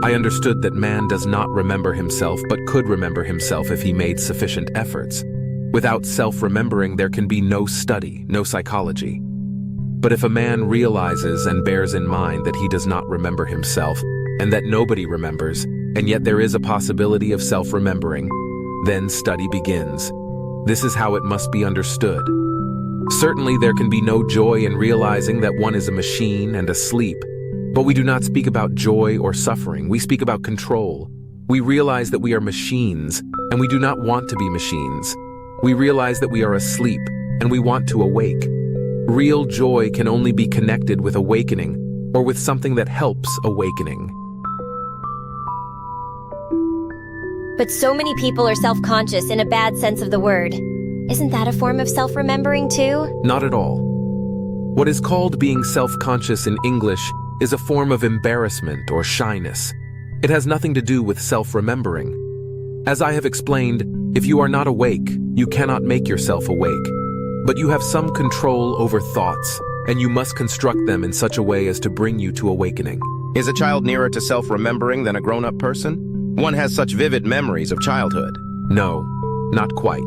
I understood that man does not remember himself, but could remember himself if he made sufficient efforts. Without self-remembering, there can be no study, no psychology. But if a man realizes and bears in mind that he does not remember himself, and that nobody remembers, and yet there is a possibility of self-remembering, then study begins. This is how it must be understood. Certainly there can be no joy in realizing that one is a machine and asleep, but we do not speak about joy or suffering. We speak about control. We realize that we are machines, and we do not want to be machines. We realize that we are asleep, and we want to awake. Real joy can only be connected with awakening, or with something that helps awakening. But so many people are self-conscious in a bad sense of the word. Isn't that a form of self-remembering too? Not at all. What is called being self-conscious in English is a form of embarrassment or shyness. It has nothing to do with self-remembering. As I have explained, if you are not awake, you cannot make yourself awake. But you have some control over thoughts, and you must construct them in such a way as to bring you to awakening. Is a child nearer to self-remembering than a grown-up person? One has such vivid memories of childhood. No, not quite.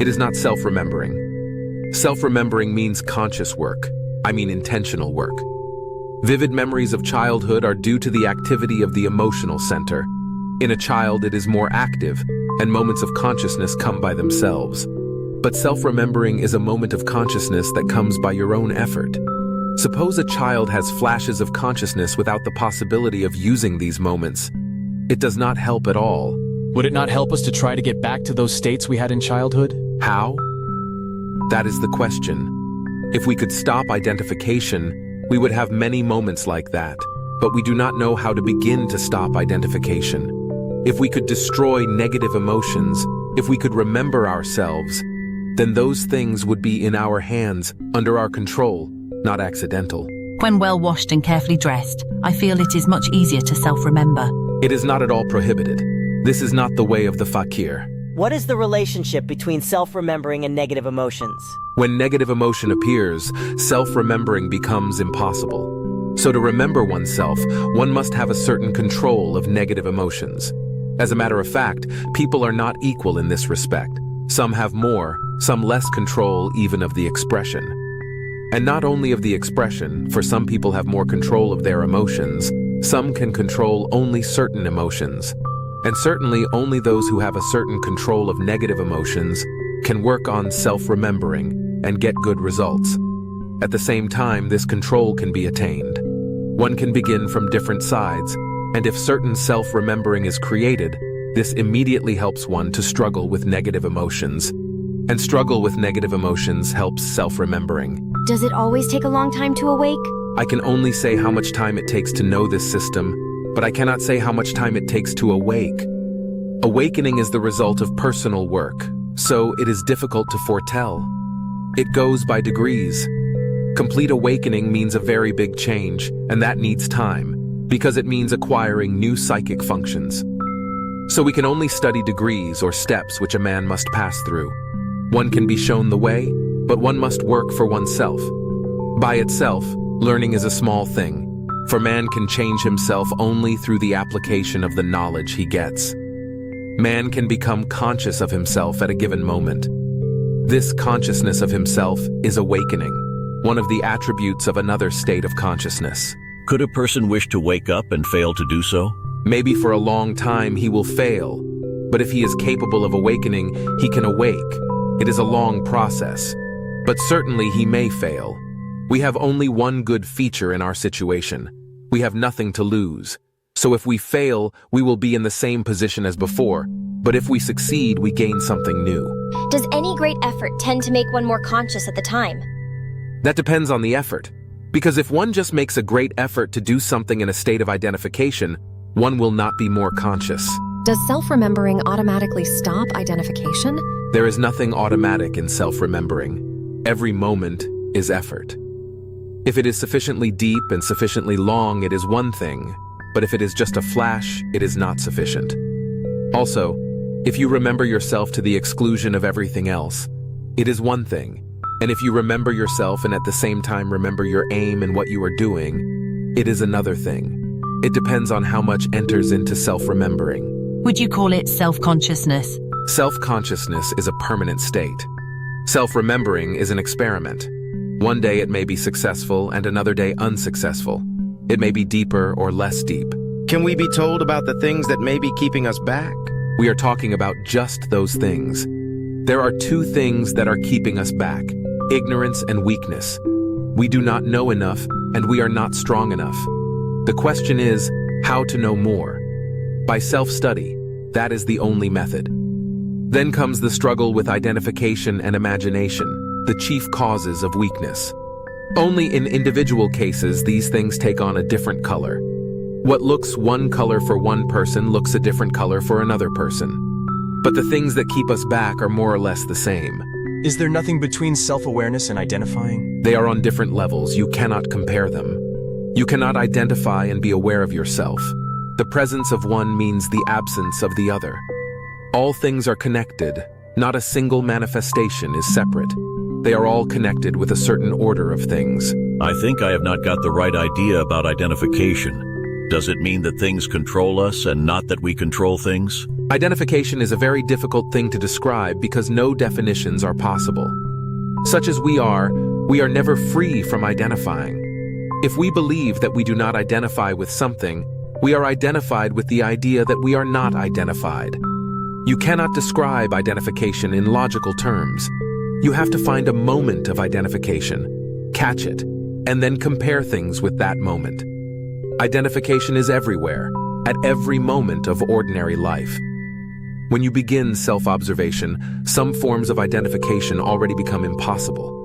It is not self-remembering. Self-remembering means conscious work. I mean intentional work. Vivid memories of childhood are due to the activity of the emotional center. In a child, it is more active, and moments of consciousness come by themselves. But self-remembering is a moment of consciousness that comes by your own effort. Suppose a child has flashes of consciousness without the possibility of using these moments. It does not help at all. Would it not help us to try to get back to those states we had in childhood? How? That is the question. If we could stop identification, we would have many moments like that, but we do not know how to begin to stop identification. If we could destroy negative emotions, if we could remember ourselves, then those things would be in our hands, under our control, not accidental. When well washed and carefully dressed, I feel it is much easier to self-remember. It is not at all prohibited. This is not the way of the fakir. What is the relationship between self-remembering and negative emotions? When negative emotion appears, self-remembering becomes impossible. So to remember oneself, one must have a certain control of negative emotions. As a matter of fact, people are not equal in this respect. Some have more, some less control even of the expression. And not only of the expression, for some people have more control of their emotions, some can control only certain emotions. And certainly only those who have a certain control of negative emotions can work on self-remembering and get good results. At the same time, this control can be attained. One can begin from different sides, and if certain self-remembering is created, this immediately helps one to struggle with negative emotions. And struggle with negative emotions helps self-remembering. Does it always take a long time to awake? I can only say how much time it takes to know this system, but I cannot say how much time it takes to awake. Awakening is the result of personal work, so it is difficult to foretell. It goes by degrees. Complete awakening means a very big change, and that needs time, because it means acquiring new psychic functions. So we can only study degrees or steps which a man must pass through. One can be shown the way, but one must work for oneself. By itself, learning is a small thing, for man can change himself only through the application of the knowledge he gets. Man can become conscious of himself at a given moment. This consciousness of himself is awakening, one of the attributes of another state of consciousness. Could a person wish to wake up and fail to do so? Maybe for a long time he will fail, but if he is capable of awakening, he can awake. It is a long process, but certainly he may fail. We have only one good feature in our situation. We have nothing to lose. So if we fail, we will be in the same position as before, but if we succeed, we gain something new. Does any great effort tend to make one more conscious at the time? That depends on the effort. Because if one just makes a great effort to do something in a state of identification, one will not be more conscious. Does self-remembering automatically stop identification? There is nothing automatic in self-remembering. Every moment is effort. If it is sufficiently deep and sufficiently long, it is one thing, but if it is just a flash, it is not sufficient. Also, if you remember yourself to the exclusion of everything else, it is one thing, and if you remember yourself and at the same time remember your aim and what you are doing, it is another thing. It depends on how much enters into self-remembering. Would you call it self-consciousness? Self-consciousness is a permanent state. Self-remembering is an experiment. One day it may be successful and another day unsuccessful. It may be deeper or less deep. Can we be told about the things that may be keeping us back? We are talking about just those things. There are two things that are keeping us back: ignorance and weakness. We do not know enough, and we are not strong enough. The question is, how to know more? By self-study. That is the only method. Then comes the struggle with identification and imagination, the chief causes of weakness. Only in individual cases these things take on a different color. What looks one color for one person looks a different color for another person. But the things that keep us back are more or less the same. Is there nothing between self-awareness and identifying? They are on different levels. You cannot compare them. You cannot identify and be aware of yourself. The presence of one means the absence of the other. All things are connected. Not a single manifestation is separate. They are all connected with a certain order of things. I think I have not got the right idea about identification. Does it mean that things control us and not that we control things? Identification is a very difficult thing to describe because no definitions are possible. Such as we are never free from identifying. If we believe that we do not identify with something, we are identified with the idea that we are not identified. You cannot describe identification in logical terms. You have to find a moment of identification, catch it, and then compare things with that moment. Identification is everywhere, at every moment of ordinary life. When you begin self-observation, some forms of identification already become impossible.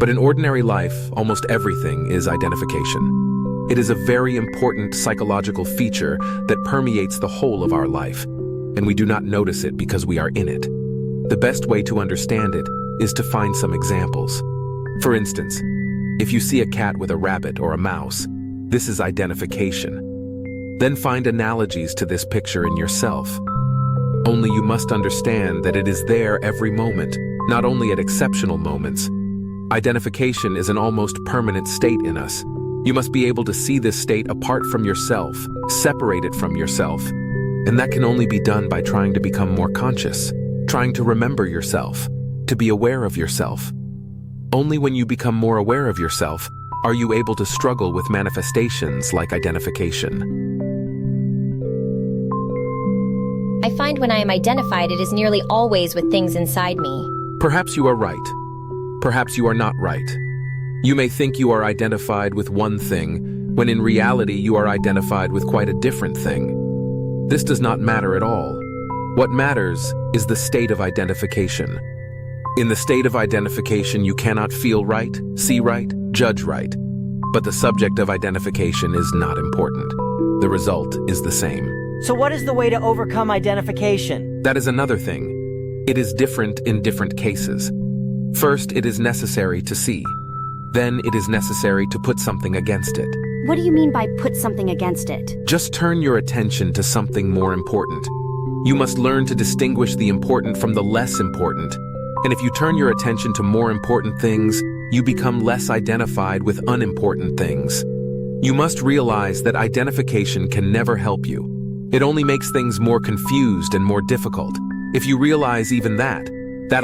But in ordinary life, almost everything is identification. It is a very important psychological feature that permeates the whole of our life, and we do not notice it because we are in it. The best way to understand it is to find some examples. For instance, if you see a cat with a rabbit or a mouse, this is identification. Then find analogies to this picture in yourself. Only you must understand that it is there every moment, not only at exceptional moments. Identification is an almost permanent state in us. You must be able to see this state apart from yourself, separate it from yourself. And that can only be done by trying to become more conscious, trying to remember yourself, to be aware of yourself. Only when you become more aware of yourself are you able to struggle with manifestations like identification. I find when I am identified, it is nearly always with things inside me. Perhaps you are right. Perhaps you are not right. You may think you are identified with one thing, when in reality you are identified with quite a different thing. This does not matter at all. What matters is the state of identification. In the state of identification, you cannot feel right, see right, judge right. But the subject of identification is not important. The result is the same. So what is the way to overcome identification? That is another thing. It is different in different cases. First, it is necessary to see. Then it is necessary to put something against it. What do you mean by put something against it? Just turn your attention to something more important. You must learn to distinguish the important from the less important. And if you turn your attention to more important things, you become less identified with unimportant things. You must realize that identification can never help you. It only makes things more confused and more difficult. If you realize even that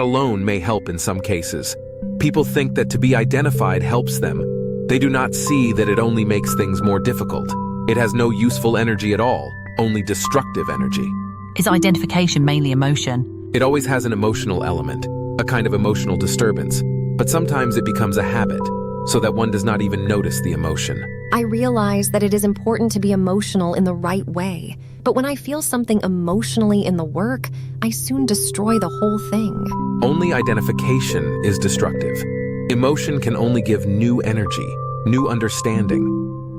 alone may help in some cases. People think that to be identified helps them. They do not see that it only makes things more difficult. It has no useful energy at all, only destructive energy. Is identification mainly emotion? It always has an emotional element, a kind of emotional disturbance, but sometimes it becomes a habit, so that one does not even notice the emotion. I realize that it is important to be emotional in the right way, but when I feel something emotionally in the work, I soon destroy the whole thing. Only identification is destructive. Emotion can only give new energy, new understanding.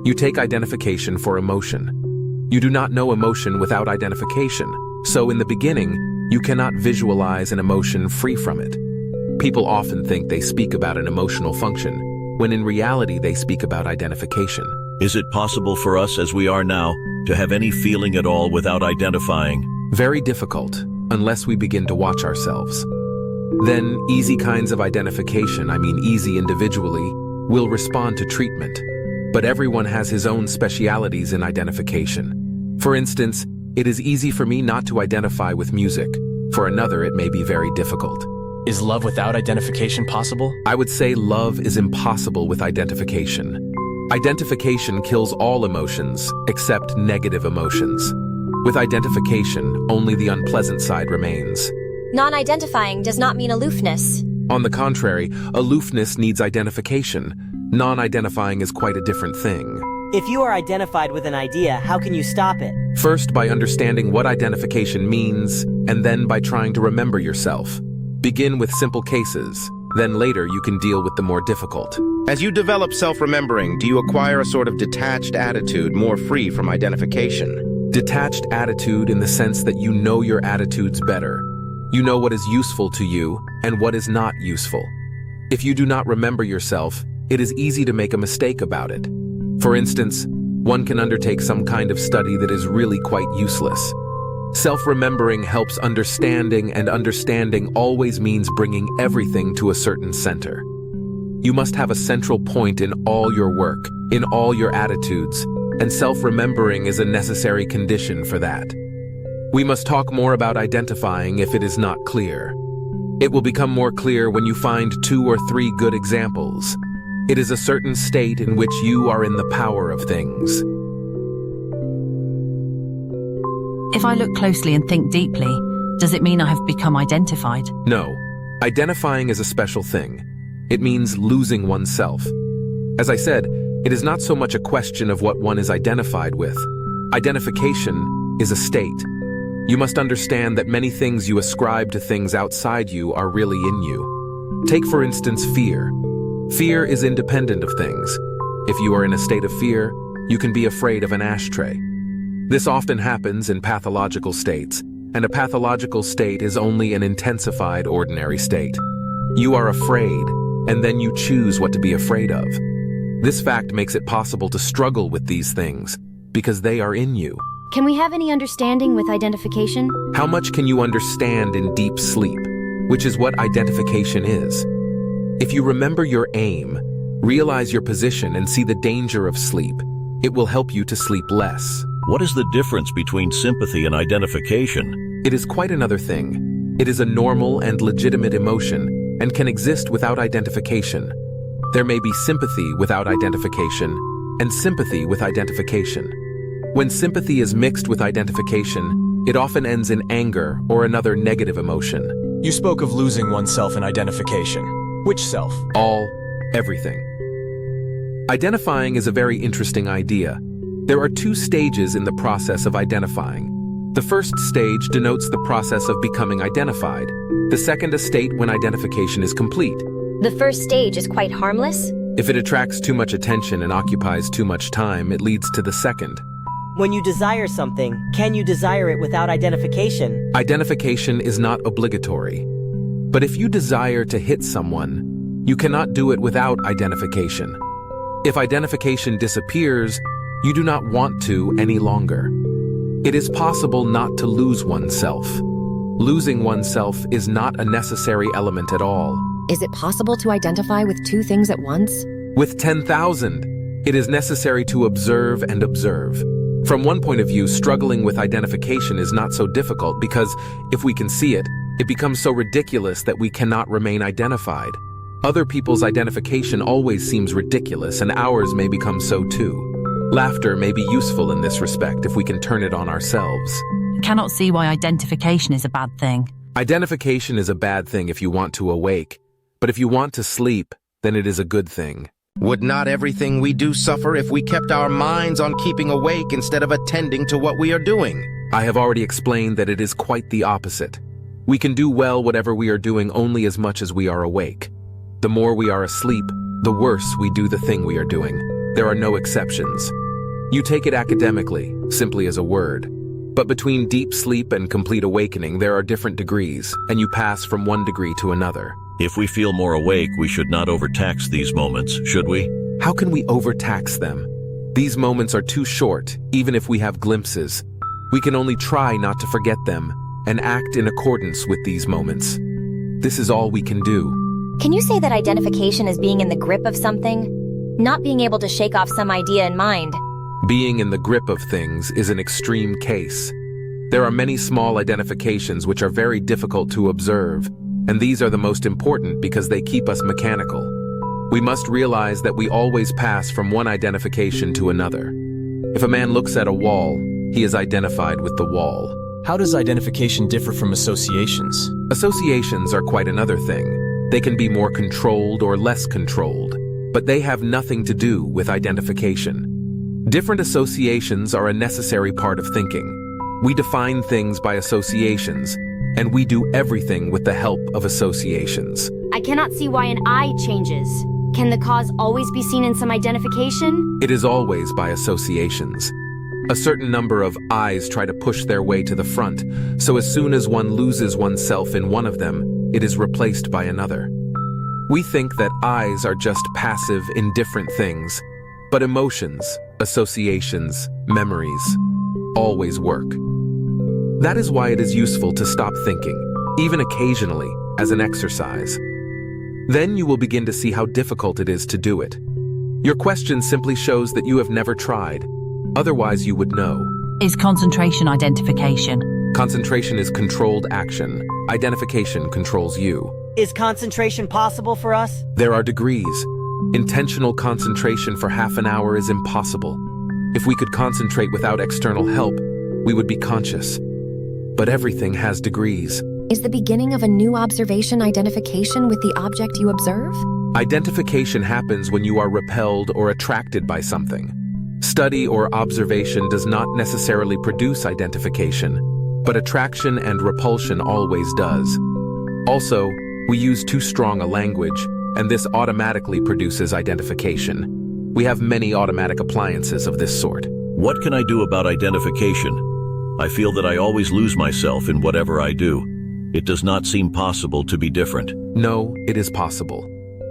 You take identification for emotion. You do not know emotion without identification, so in the beginning, you cannot visualize an emotion free from it. People often think they speak about an emotional function, when in reality they speak about identification. Is it possible for us as we are now to have any feeling at all without identifying? Very difficult, unless we begin to watch ourselves. Then, easy kinds of identification, easy individually, will respond to treatment. But everyone has his own specialities in identification. For instance, it is easy for me not to identify with music. For another, it may be very difficult. Is love without identification possible? I would say love is impossible with identification. Identification kills all emotions, except negative emotions. With identification, only the unpleasant side remains. Non-identifying does not mean aloofness. On the contrary, aloofness needs identification. Non-identifying is quite a different thing. If you are identified with an idea, how can you stop it? First, by understanding what identification means, and then by trying to remember yourself. Begin with simple cases, then later you can deal with the more difficult. As you develop self-remembering, do you acquire a sort of detached attitude more free from identification? Detached attitude in the sense that you know your attitudes better. You know what is useful to you and what is not useful. If you do not remember yourself, it is easy to make a mistake about it. For instance, one can undertake some kind of study that is really quite useless. Self-remembering helps understanding, and understanding always means bringing everything to a certain center. You must have a central point in all your work, in all your attitudes, and self-remembering is a necessary condition for that. We must talk more about identifying if it is not clear. It will become more clear when you find 2 or 3 good examples. It is a certain state in which you are in the power of things. If I look closely and think deeply, does it mean I have become identified? No. Identifying is a special thing. It means losing oneself. As I said, it is not so much a question of what one is identified with. Identification is a state. You must understand that many things you ascribe to things outside you are really in you. Take, for instance, fear. Fear is independent of things. If you are in a state of fear, you can be afraid of an ashtray. This often happens in pathological states, and a pathological state is only an intensified ordinary state. You are afraid, and then you choose what to be afraid of. This fact makes it possible to struggle with these things, because they are in you. Can we have any understanding with identification? How much can you understand in deep sleep, which is what identification is? If you remember your aim, realize your position and see the danger of sleep, it will help you to sleep less. What is the difference between sympathy and identification? It is quite another thing. It is a normal and legitimate emotion and can exist without identification. There may be sympathy without identification and sympathy with identification. When sympathy is mixed with identification, it often ends in anger or another negative emotion. You spoke of losing oneself in identification. Which self? All, everything. Identifying is a very interesting idea. There are 2 stages in the process of identifying. The first stage denotes the process of becoming identified. The second, a state when identification is complete. The first stage is quite harmless. If it attracts too much attention and occupies too much time, it leads to the second. When you desire something, can you desire it without identification? Identification is not obligatory. But if you desire to hit someone, you cannot do it without identification. If identification disappears, you do not want to any longer. It is possible not to lose oneself. Losing oneself is not a necessary element at all. Is it possible to identify with 2 things at once? With 10,000, it is necessary to observe and observe. From one point of view, struggling with identification is not so difficult because, if we can see it, it becomes so ridiculous that we cannot remain identified. Other people's identification always seems ridiculous, and ours may become so too. Laughter may be useful in this respect if we can turn it on ourselves. I cannot see why identification is a bad thing. Identification is a bad thing if you want to awake, but if you want to sleep, then it is a good thing. Would not everything we do suffer if we kept our minds on keeping awake instead of attending to what we are doing? I have already explained that it is quite the opposite. We can do well whatever we are doing only as much as we are awake. The more we are asleep, the worse we do the thing we are doing. There are no exceptions. You take it academically, simply as a word. But between deep sleep and complete awakening, there are different degrees, and you pass from one degree to another. If we feel more awake, we should not overtax these moments, should we? How can we overtax them? These moments are too short, even if we have glimpses. We can only try not to forget them and act in accordance with these moments. This is all we can do. Can you say that identification is being in the grip of something? Not being able to shake off some idea in mind? Being in the grip of things is an extreme case. There are many small identifications which are very difficult to observe, and these are the most important because they keep us mechanical. We must realize that we always pass from one identification to another. If a man looks at a wall, he is identified with the wall. How does identification differ from associations? Associations are quite another thing. They can be more controlled or less controlled, but they have nothing to do with identification. Different associations are a necessary part of thinking. We define things by associations, and we do everything with the help of associations. I cannot see why an eye changes. Can the cause always be seen in some identification? It is always by associations. A certain number of eyes try to push their way to the front, so as soon as one loses oneself in one of them, it is replaced by another. We think that eyes are just passive, indifferent things, but emotions, associations, memories, always work. That is why it is useful to stop thinking, even occasionally, as an exercise. Then you will begin to see how difficult it is to do it. Your question simply shows that you have never tried. Otherwise, you would know. Is concentration identification? Concentration is controlled action. Identification controls you. Is concentration possible for us? There are degrees. Intentional concentration for half an hour is impossible. If we could concentrate without external help, we would be conscious. But everything has degrees. Is the beginning of a new observation identification with the object you observe? Identification happens when you are repelled or attracted by something. Study or observation does not necessarily produce identification, but attraction and repulsion always does. Also, we use too strong a language, and this automatically produces identification. We have many automatic appliances of this sort. What can I do about identification? I feel that I always lose myself in whatever I do. It does not seem possible to be different. No, it is possible.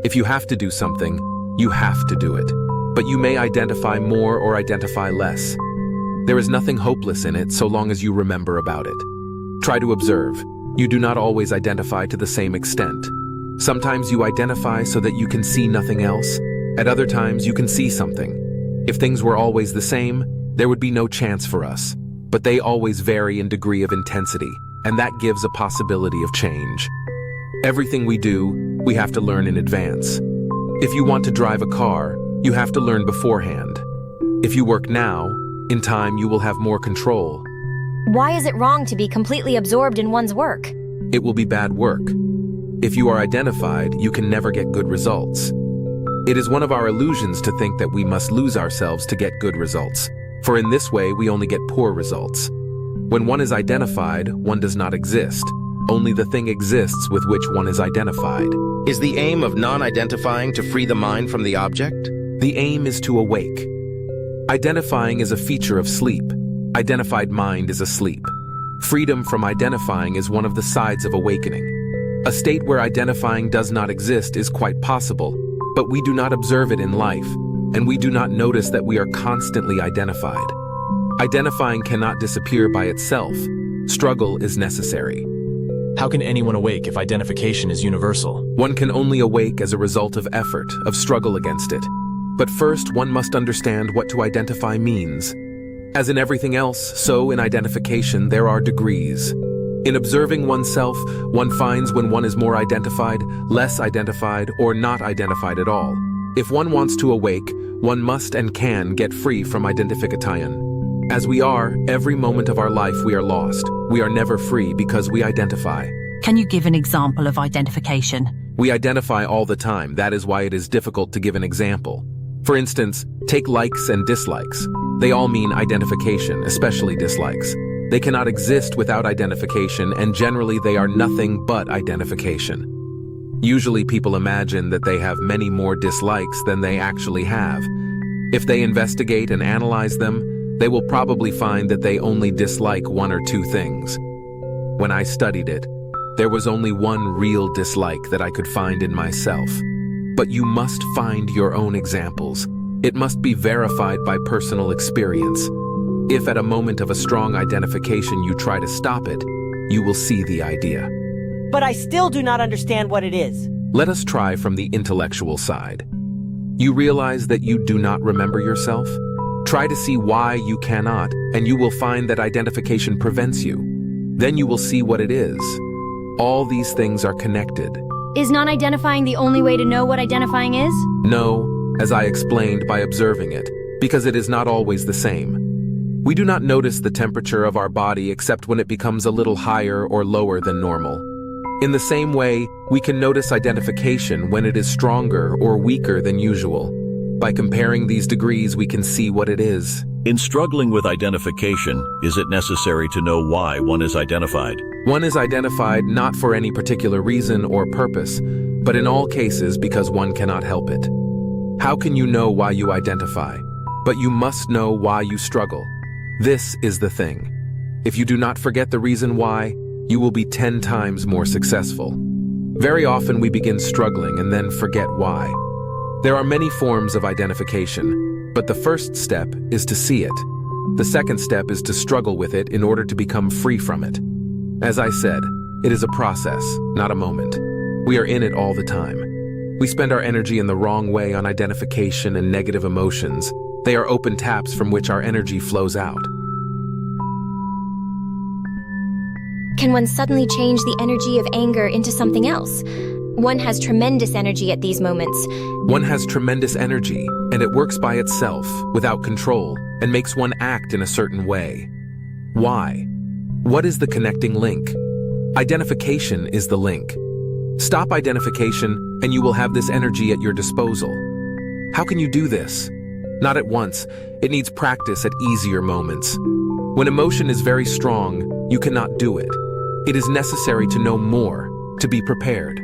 If you have to do something, you have to do it. But you may identify more or identify less. There is nothing hopeless in it so long as you remember about it. Try to observe. You do not always identify to the same extent. Sometimes you identify so that you can see nothing else. At other times, you can see something. If things were always the same, there would be no chance for us. But they always vary in degree of intensity, and that gives a possibility of change. Everything we do, we have to learn in advance. If you want to drive a car, you have to learn beforehand. If you work now, in time you will have more control. Why is it wrong to be completely absorbed in one's work? It will be bad work. If you are identified, you can never get good results. It is one of our illusions to think that we must lose ourselves to get good results, for in this way we only get poor results. When one is identified, one does not exist. Only the thing exists with which one is identified. Is the aim of non-identifying to free the mind from the object? The aim is to awake. Identifying is a feature of sleep. Identified mind is asleep. Freedom from identifying is one of the sides of awakening. A state where identifying does not exist is quite possible, but we do not observe it in life, and we do not notice that we are constantly identified. Identifying cannot disappear by itself. Struggle is necessary. How can anyone awake if identification is universal? One can only awake as a result of effort, of struggle against it. But first, one must understand what to identify means. As in everything else, so in identification there are degrees. In observing oneself, one finds when one is more identified, less identified, or not identified at all. If one wants to awake, one must and can get free from identification. As we are, every moment of our life we are lost. We are never free because we identify. Can you give an example of identification? We identify all the time. That is why it is difficult to give an example. For instance, take likes and dislikes. They all mean identification, especially dislikes. They cannot exist without identification, and generally they are nothing but identification. Usually people imagine that they have many more dislikes than they actually have. If they investigate and analyze them, they will probably find that they only dislike one or two things. When I studied it, There was only one real dislike that I could find in myself. But you must find your own examples. It must be verified by personal experience. If at a moment of a strong identification you try to stop it, you will see the idea. But I still do not understand what it is. Let us try from the intellectual side. You realize that you do not remember yourself? Try to see why you cannot, and you will find that identification prevents you. Then you will see what it is. All these things are connected. Is not identifying the only way to know what identifying is? No, as I explained, by observing it, because it is not always the same. We do not notice the temperature of our body except when it becomes a little higher or lower than normal. In the same way, we can notice identification when it is stronger or weaker than usual. By comparing these degrees, we can see what it is. In struggling with identification, is it necessary to know why one is identified? One is identified not for any particular reason or purpose, but in all cases because one cannot help it. How can you know why you identify? But you must know why you struggle. This is the thing. If you do not forget the reason why, you will be 10 times more successful. Very often we begin struggling and then forget why. There are many forms of identification, but the first step is to see it. The second step is to struggle with it in order to become free from it. As I said, it is a process, not a moment. We are in it all the time. We spend our energy in the wrong way on identification and negative emotions. They are open taps from which our energy flows out. Can one suddenly change the energy of anger into something else? One has tremendous energy at these moments. One has tremendous energy, and it works by itself, without control, and makes one act in a certain way. Why? What is the connecting link? Identification is the link. Stop identification, and you will have this energy at your disposal. How can you do this? Not at once. It needs practice at easier moments. When emotion is very strong, you cannot do it. It is necessary to know more, to be prepared.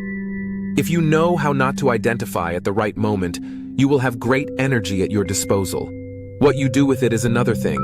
If you know how not to identify at the right moment, you will have great energy at your disposal. What you do with it is another thing.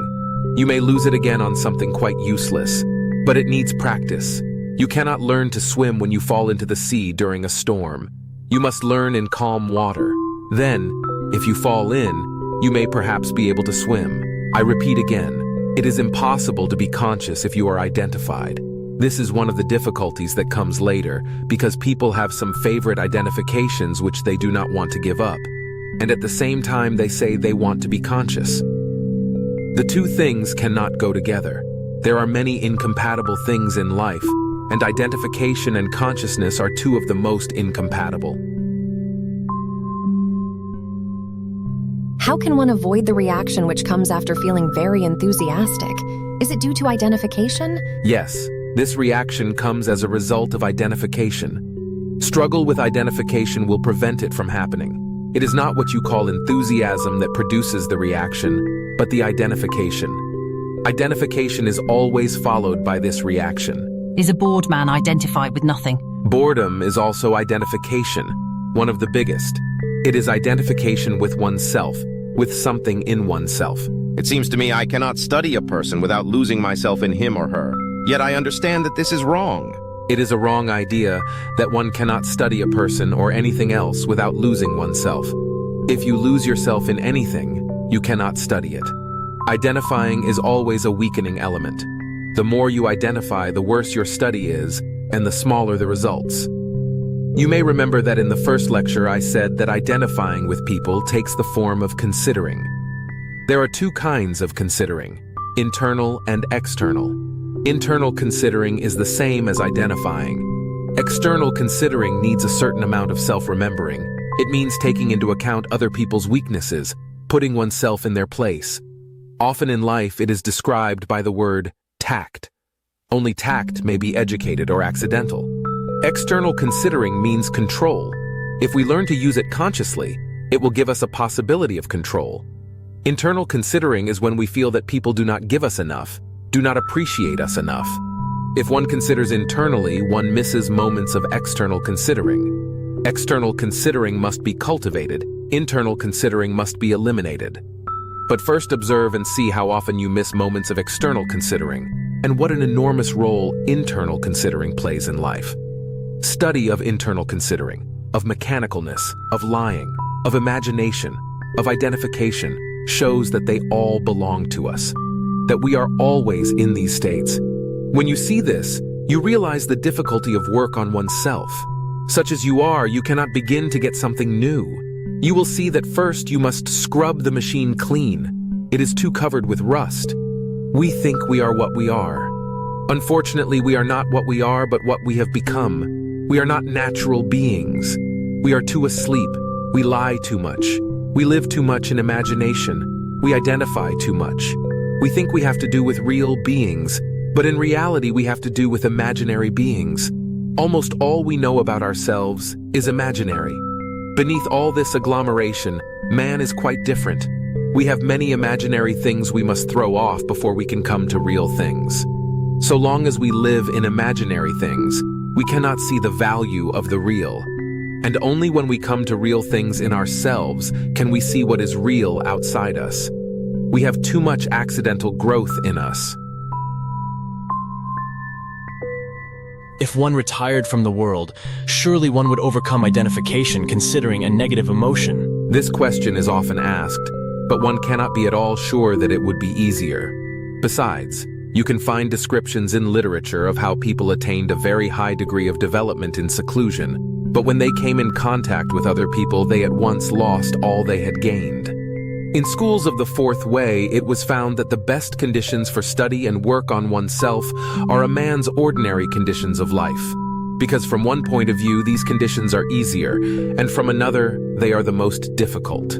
You may lose it again on something quite useless, but it needs practice. You cannot learn to swim when you fall into the sea during a storm. You must learn in calm water. Then, if you fall in, you may perhaps be able to swim. I repeat again, it is impossible to be conscious if you are identified. This is one of the difficulties that comes later, because people have some favorite identifications which they do not want to give up, and at the same time they say they want to be conscious. The two things cannot go together. There are many incompatible things in life, and identification and consciousness are two of the most incompatible. How can one avoid the reaction which comes after feeling very enthusiastic? Is it due to identification? Yes, this reaction comes as a result of identification. Struggle with identification will prevent it from happening. It is not what you call enthusiasm that produces the reaction, but the identification. Identification is always followed by this reaction. Is a bored man identified with nothing? Boredom is also identification, one of the biggest. It is identification with oneself, with something in oneself. It seems to me I cannot study a person without losing myself in him or her. Yet I understand that this is wrong. It is a wrong idea that one cannot study a person or anything else without losing oneself. If you lose yourself in anything, you cannot study it. Identifying is always a weakening element. The more you identify, the worse your study is, and the smaller the results. You may remember that in the first lecture I said that identifying with people takes the form of considering. There are two kinds of considering, internal and external. Internal considering is the same as identifying. External considering needs a certain amount of self-remembering. It means taking into account other people's weaknesses, putting oneself in their place. Often in life it is described by the word tact. Only tact may be educated or accidental. External considering means control. If we learn to use it consciously, it will give us a possibility of control. Internal considering is when we feel that people do not give us enough, do not appreciate us enough. If one considers internally, one misses moments of external considering. External considering must be cultivated, internal considering must be eliminated. But first observe and see how often you miss moments of external considering. and what an enormous role internal considering plays in life. Study of internal considering, of mechanicalness, of lying, of imagination, of identification shows that they all belong to us, that we are always in these states. When you see this, you realize the difficulty of work on oneself. Such as you are, you cannot begin to get something new. You will see that first you must scrub the machine clean. It is too covered with rust. We think we are what we are. Unfortunately, we are not what we are, but what we have become. We are not natural beings. We are too asleep. We lie too much. We live too much in imagination. We identify too much. We think we have to do with real beings, but in reality we have to do with imaginary beings. Almost all we know about ourselves is imaginary. Beneath all this agglomeration, man is quite different. We have many imaginary things we must throw off before we can come to real things. So long as we live in imaginary things, we cannot see the value of the real. And only when we come to real things in ourselves can we see what is real outside us. We have too much accidental growth in us. If one retired from the world, surely one would overcome identification, considering a negative emotion. This question is often asked, but one cannot be at all sure that it would be easier. Besides, you can find descriptions in literature of how people attained a very high degree of development in seclusion, but when they came in contact with other people, they at once lost all they had gained. In schools of the Fourth Way, it was found that the best conditions for study and work on oneself are a man's ordinary conditions of life, because from one point of view, these conditions are easier, and from another, they are the most difficult.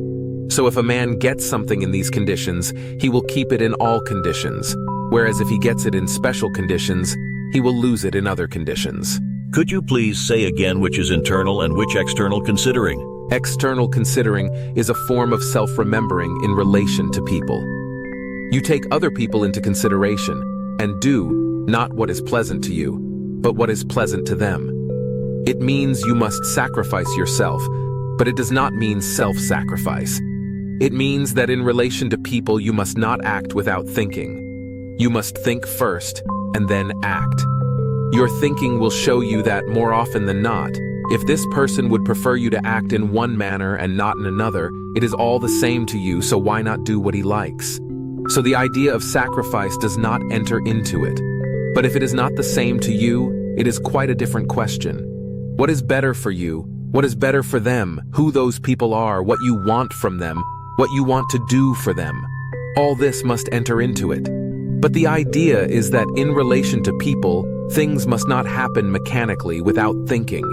So if a man gets something in these conditions, he will keep it in all conditions, whereas if he gets it in special conditions, he will lose it in other conditions. Could you please say again which is internal and which external considering? External considering is a form of self-remembering in relation to people. You take other people into consideration and do not what is pleasant to you, but what is pleasant to them. It means you must sacrifice yourself, but it does not mean self-sacrifice. It means that in relation to people you must not act without thinking. You must think first and then act. Your thinking will show you that more often than not, if this person would prefer you to act in one manner and not in another, it is all the same to you, so why not do what he likes? So the idea of sacrifice does not enter into it. But if it is not the same to you, it is quite a different question. What is better for you? What is better for them? Who those people are? What you want from them? What you want to do for them? All this must enter into it. But the idea is that in relation to people, things must not happen mechanically without thinking.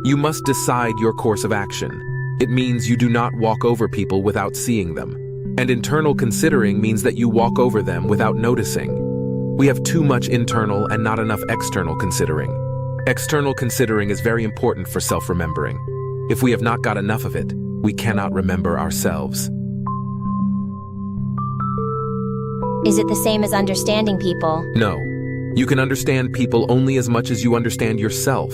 You must decide your course of action. It means you do not walk over people without seeing them. And internal considering means that you walk over them without noticing. We have too much internal and not enough external considering. External considering is very important for self-remembering. If we have not got enough of it, we cannot remember ourselves. Is it the same as understanding people? No. You can understand people only as much as you understand yourself.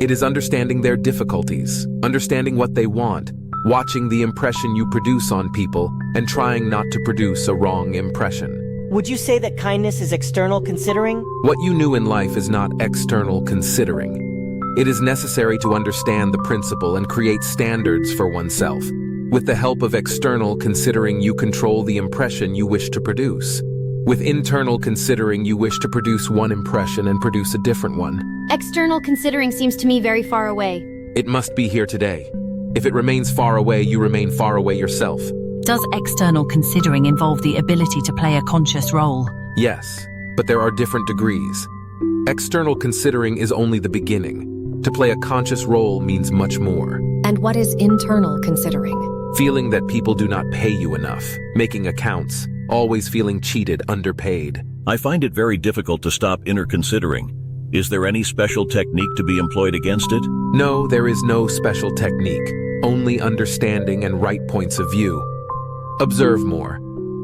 It is understanding their difficulties, understanding what they want, watching the impression you produce on people, and trying not to produce a wrong impression. Would you say that kindness is external considering? What you knew in life is not external considering. It is necessary to understand the principle and create standards for oneself. With the help of external considering, you control the impression you wish to produce. With internal considering, you wish to produce one impression and produce a different one. External considering seems to me very far away. It must be here today. If it remains far away, you remain far away yourself. Does external considering involve the ability to play a conscious role? Yes, but there are different degrees. External considering is only the beginning. To play a conscious role means much more. And what is internal considering? Feeling that people do not pay you enough, making accounts, always feeling cheated, underpaid. I find it very difficult to stop inner considering. Is there any special technique to be employed against it? No, there is no special technique, only understanding and right points of view. Observe more.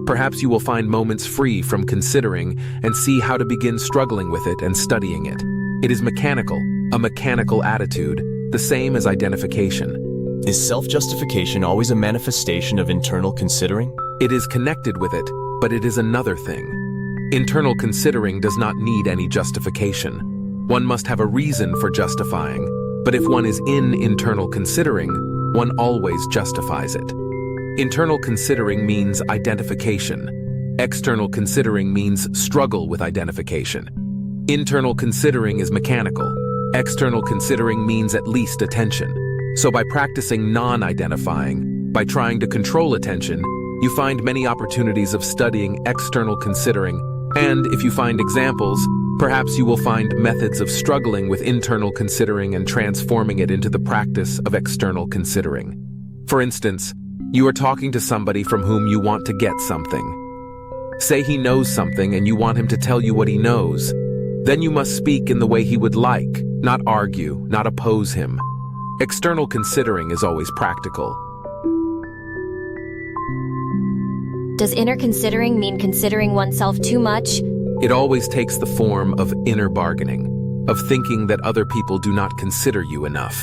Perhaps you will find moments free from considering and see how to begin struggling with it and studying it. It is mechanical, a mechanical attitude, the same as identification. Is self-justification always a manifestation of internal considering? It is connected with it, but it is another thing. Internal considering does not need any justification. One must have a reason for justifying, but if one is in internal considering, one always justifies it. Internal considering means identification. External considering means struggle with identification. Internal considering is mechanical. External considering means at least attention. So by practicing non-identifying, by trying to control attention, you find many opportunities of studying external considering, and if you find examples, perhaps you will find methods of struggling with internal considering and transforming it into the practice of external considering. For instance, you are talking to somebody from whom you want to get something. Say he knows something and you want him to tell you what he knows. Then you must speak in the way he would like, not argue, not oppose him. External considering is always practical. Does inner considering mean considering oneself too much? It always takes the form of inner bargaining, of thinking that other people do not consider you enough.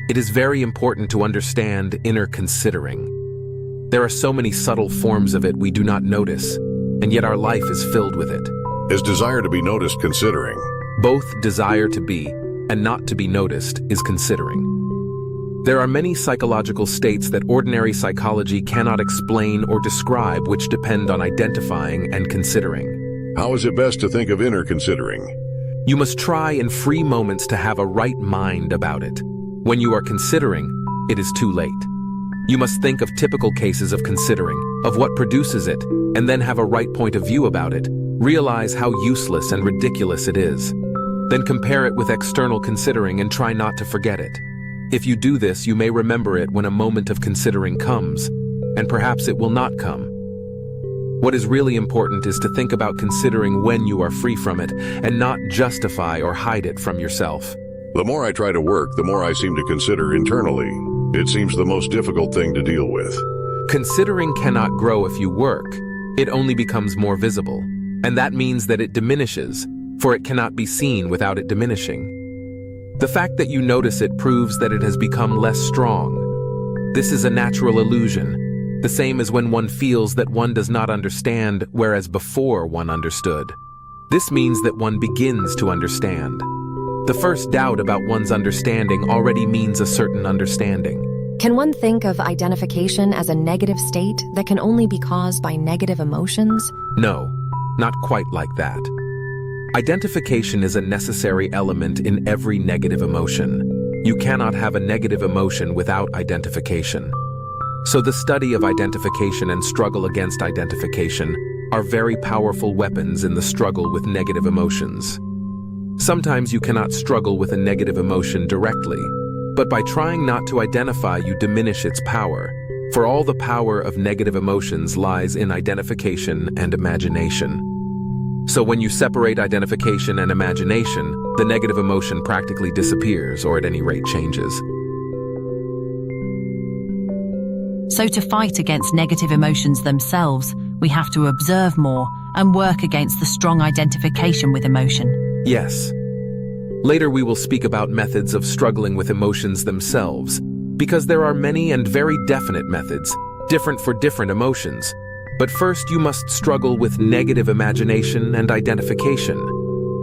It is very important to understand inner considering. There are so many subtle forms of it we do not notice, and yet our life is filled with it. Is desire to be noticed considering? Both desire to be and not to be noticed is considering. There are many psychological states that ordinary psychology cannot explain or describe, which depend on identifying and considering. How is it best to think of inner considering? You must try in free moments to have a right mind about it. When you are considering, it is too late. You must think of typical cases of considering, of what produces it, and then have a right point of view about it. Realize how useless and ridiculous it is. Then compare it with external considering and try not to forget it. If you do this, you may remember it when a moment of considering comes, and perhaps it will not come. What is really important is to think about considering when you are free from it, and not justify or hide it from yourself. The more I try to work, the more I seem to consider internally. It seems the most difficult thing to deal with. Considering cannot grow if you work. It only becomes more visible, and that means that it diminishes, for it cannot be seen without it diminishing. The fact that you notice it proves that it has become less strong. This is a natural illusion, the same as when one feels that one does not understand, whereas before one understood. This means that one begins to understand. The first doubt about one's understanding already means a certain understanding. Can one think of identification as a negative state that can only be caused by negative emotions? No, not quite like that. Identification is a necessary element in every negative emotion. You cannot have a negative emotion without identification. So the study of identification and struggle against identification are very powerful weapons in the struggle with negative emotions. Sometimes you cannot struggle with a negative emotion directly, but by trying not to identify, you diminish its power. For all the power of negative emotions lies in identification and imagination. So when you separate identification and imagination, the negative emotion practically disappears, or at any rate changes. So to fight against negative emotions themselves, we have to observe more and work against the strong identification with emotion. Yes. Later we will speak about methods of struggling with emotions themselves, because there are many and very definite methods, different for different emotions. But first you must struggle with negative imagination and identification.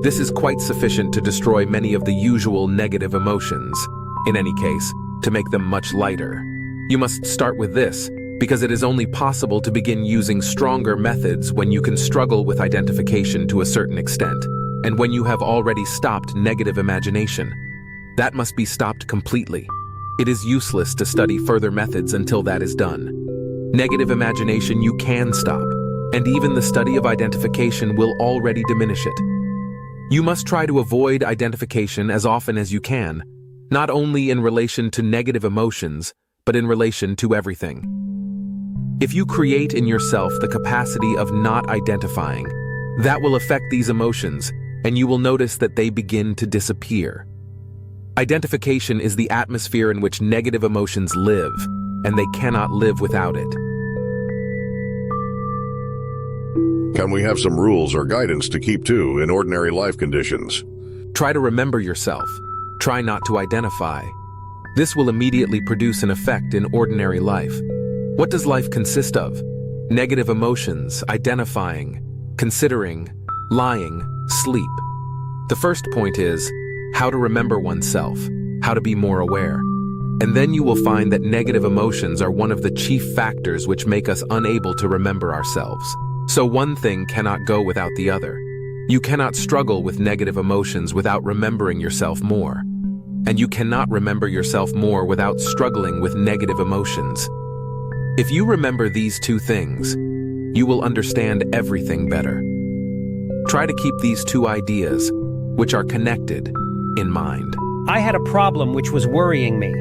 This is quite sufficient to destroy many of the usual negative emotions. In any case, to make them much lighter. You must start with this, because it is only possible to begin using stronger methods when you can struggle with identification to a certain extent, and when you have already stopped negative imagination. That must be stopped completely. It is useless to study further methods until that is done. Negative imagination you can stop, and even the study of identification will already diminish it. You must try to avoid identification as often as you can, not only in relation to negative emotions, but in relation to everything. If you create in yourself the capacity of not identifying, that will affect these emotions, and you will notice that they begin to disappear. Identification is the atmosphere in which negative emotions live, and they cannot live without it. Can we have some rules or guidance to keep to in ordinary life conditions? Try to remember yourself. Try not to identify. This will immediately produce an effect in ordinary life. What does life consist of? Negative emotions, identifying. considering, lying, sleep. The first point is how to remember oneself, how to be more aware. And then you will find that negative emotions are one of the chief factors which make us unable to remember ourselves. So one thing cannot go without the other. You cannot struggle with negative emotions without remembering yourself more. And you cannot remember yourself more without struggling with negative emotions. If you remember these two things, you will understand everything better. Try to keep these two ideas, which are connected, in mind. I had a problem which was worrying me.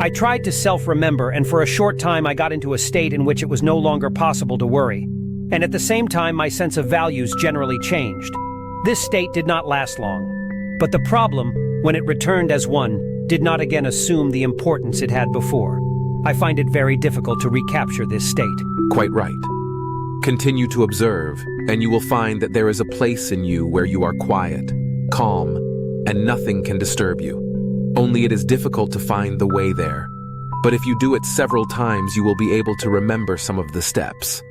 I tried to self-remember, and for a short time I got into a state in which it was no longer possible to worry. And at the same time, my sense of values generally changed. This state did not last long. But the problem, when it returned as one, did not again assume the importance it had before. I find it very difficult to recapture this state. Quite right. Continue to observe, and you will find that there is a place in you where you are quiet, calm, and nothing can disturb you. Only it is difficult to find the way there. But if you do it several times, you will be able to remember some of the steps.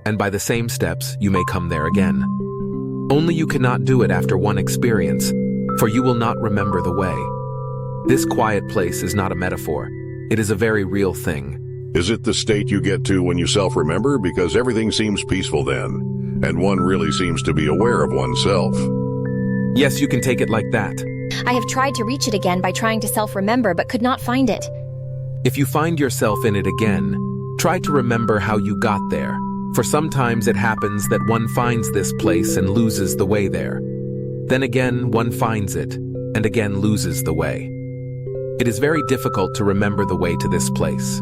And by the same steps, you may come there again. Only you cannot do it after one experience, for you will not remember the way. This quiet place is not a metaphor. It is a very real thing. Is it the state you get to when you self-remember? Because everything seems peaceful then, and one really seems to be aware of oneself. Yes, you can take it like that. I have tried to reach it again by trying to self-remember, but could not find it. If you find yourself in it again, try to remember how you got there. For sometimes it happens that one finds this place and loses the way there. Then again, one finds it, and again loses the way. It is very difficult to remember the way to this place.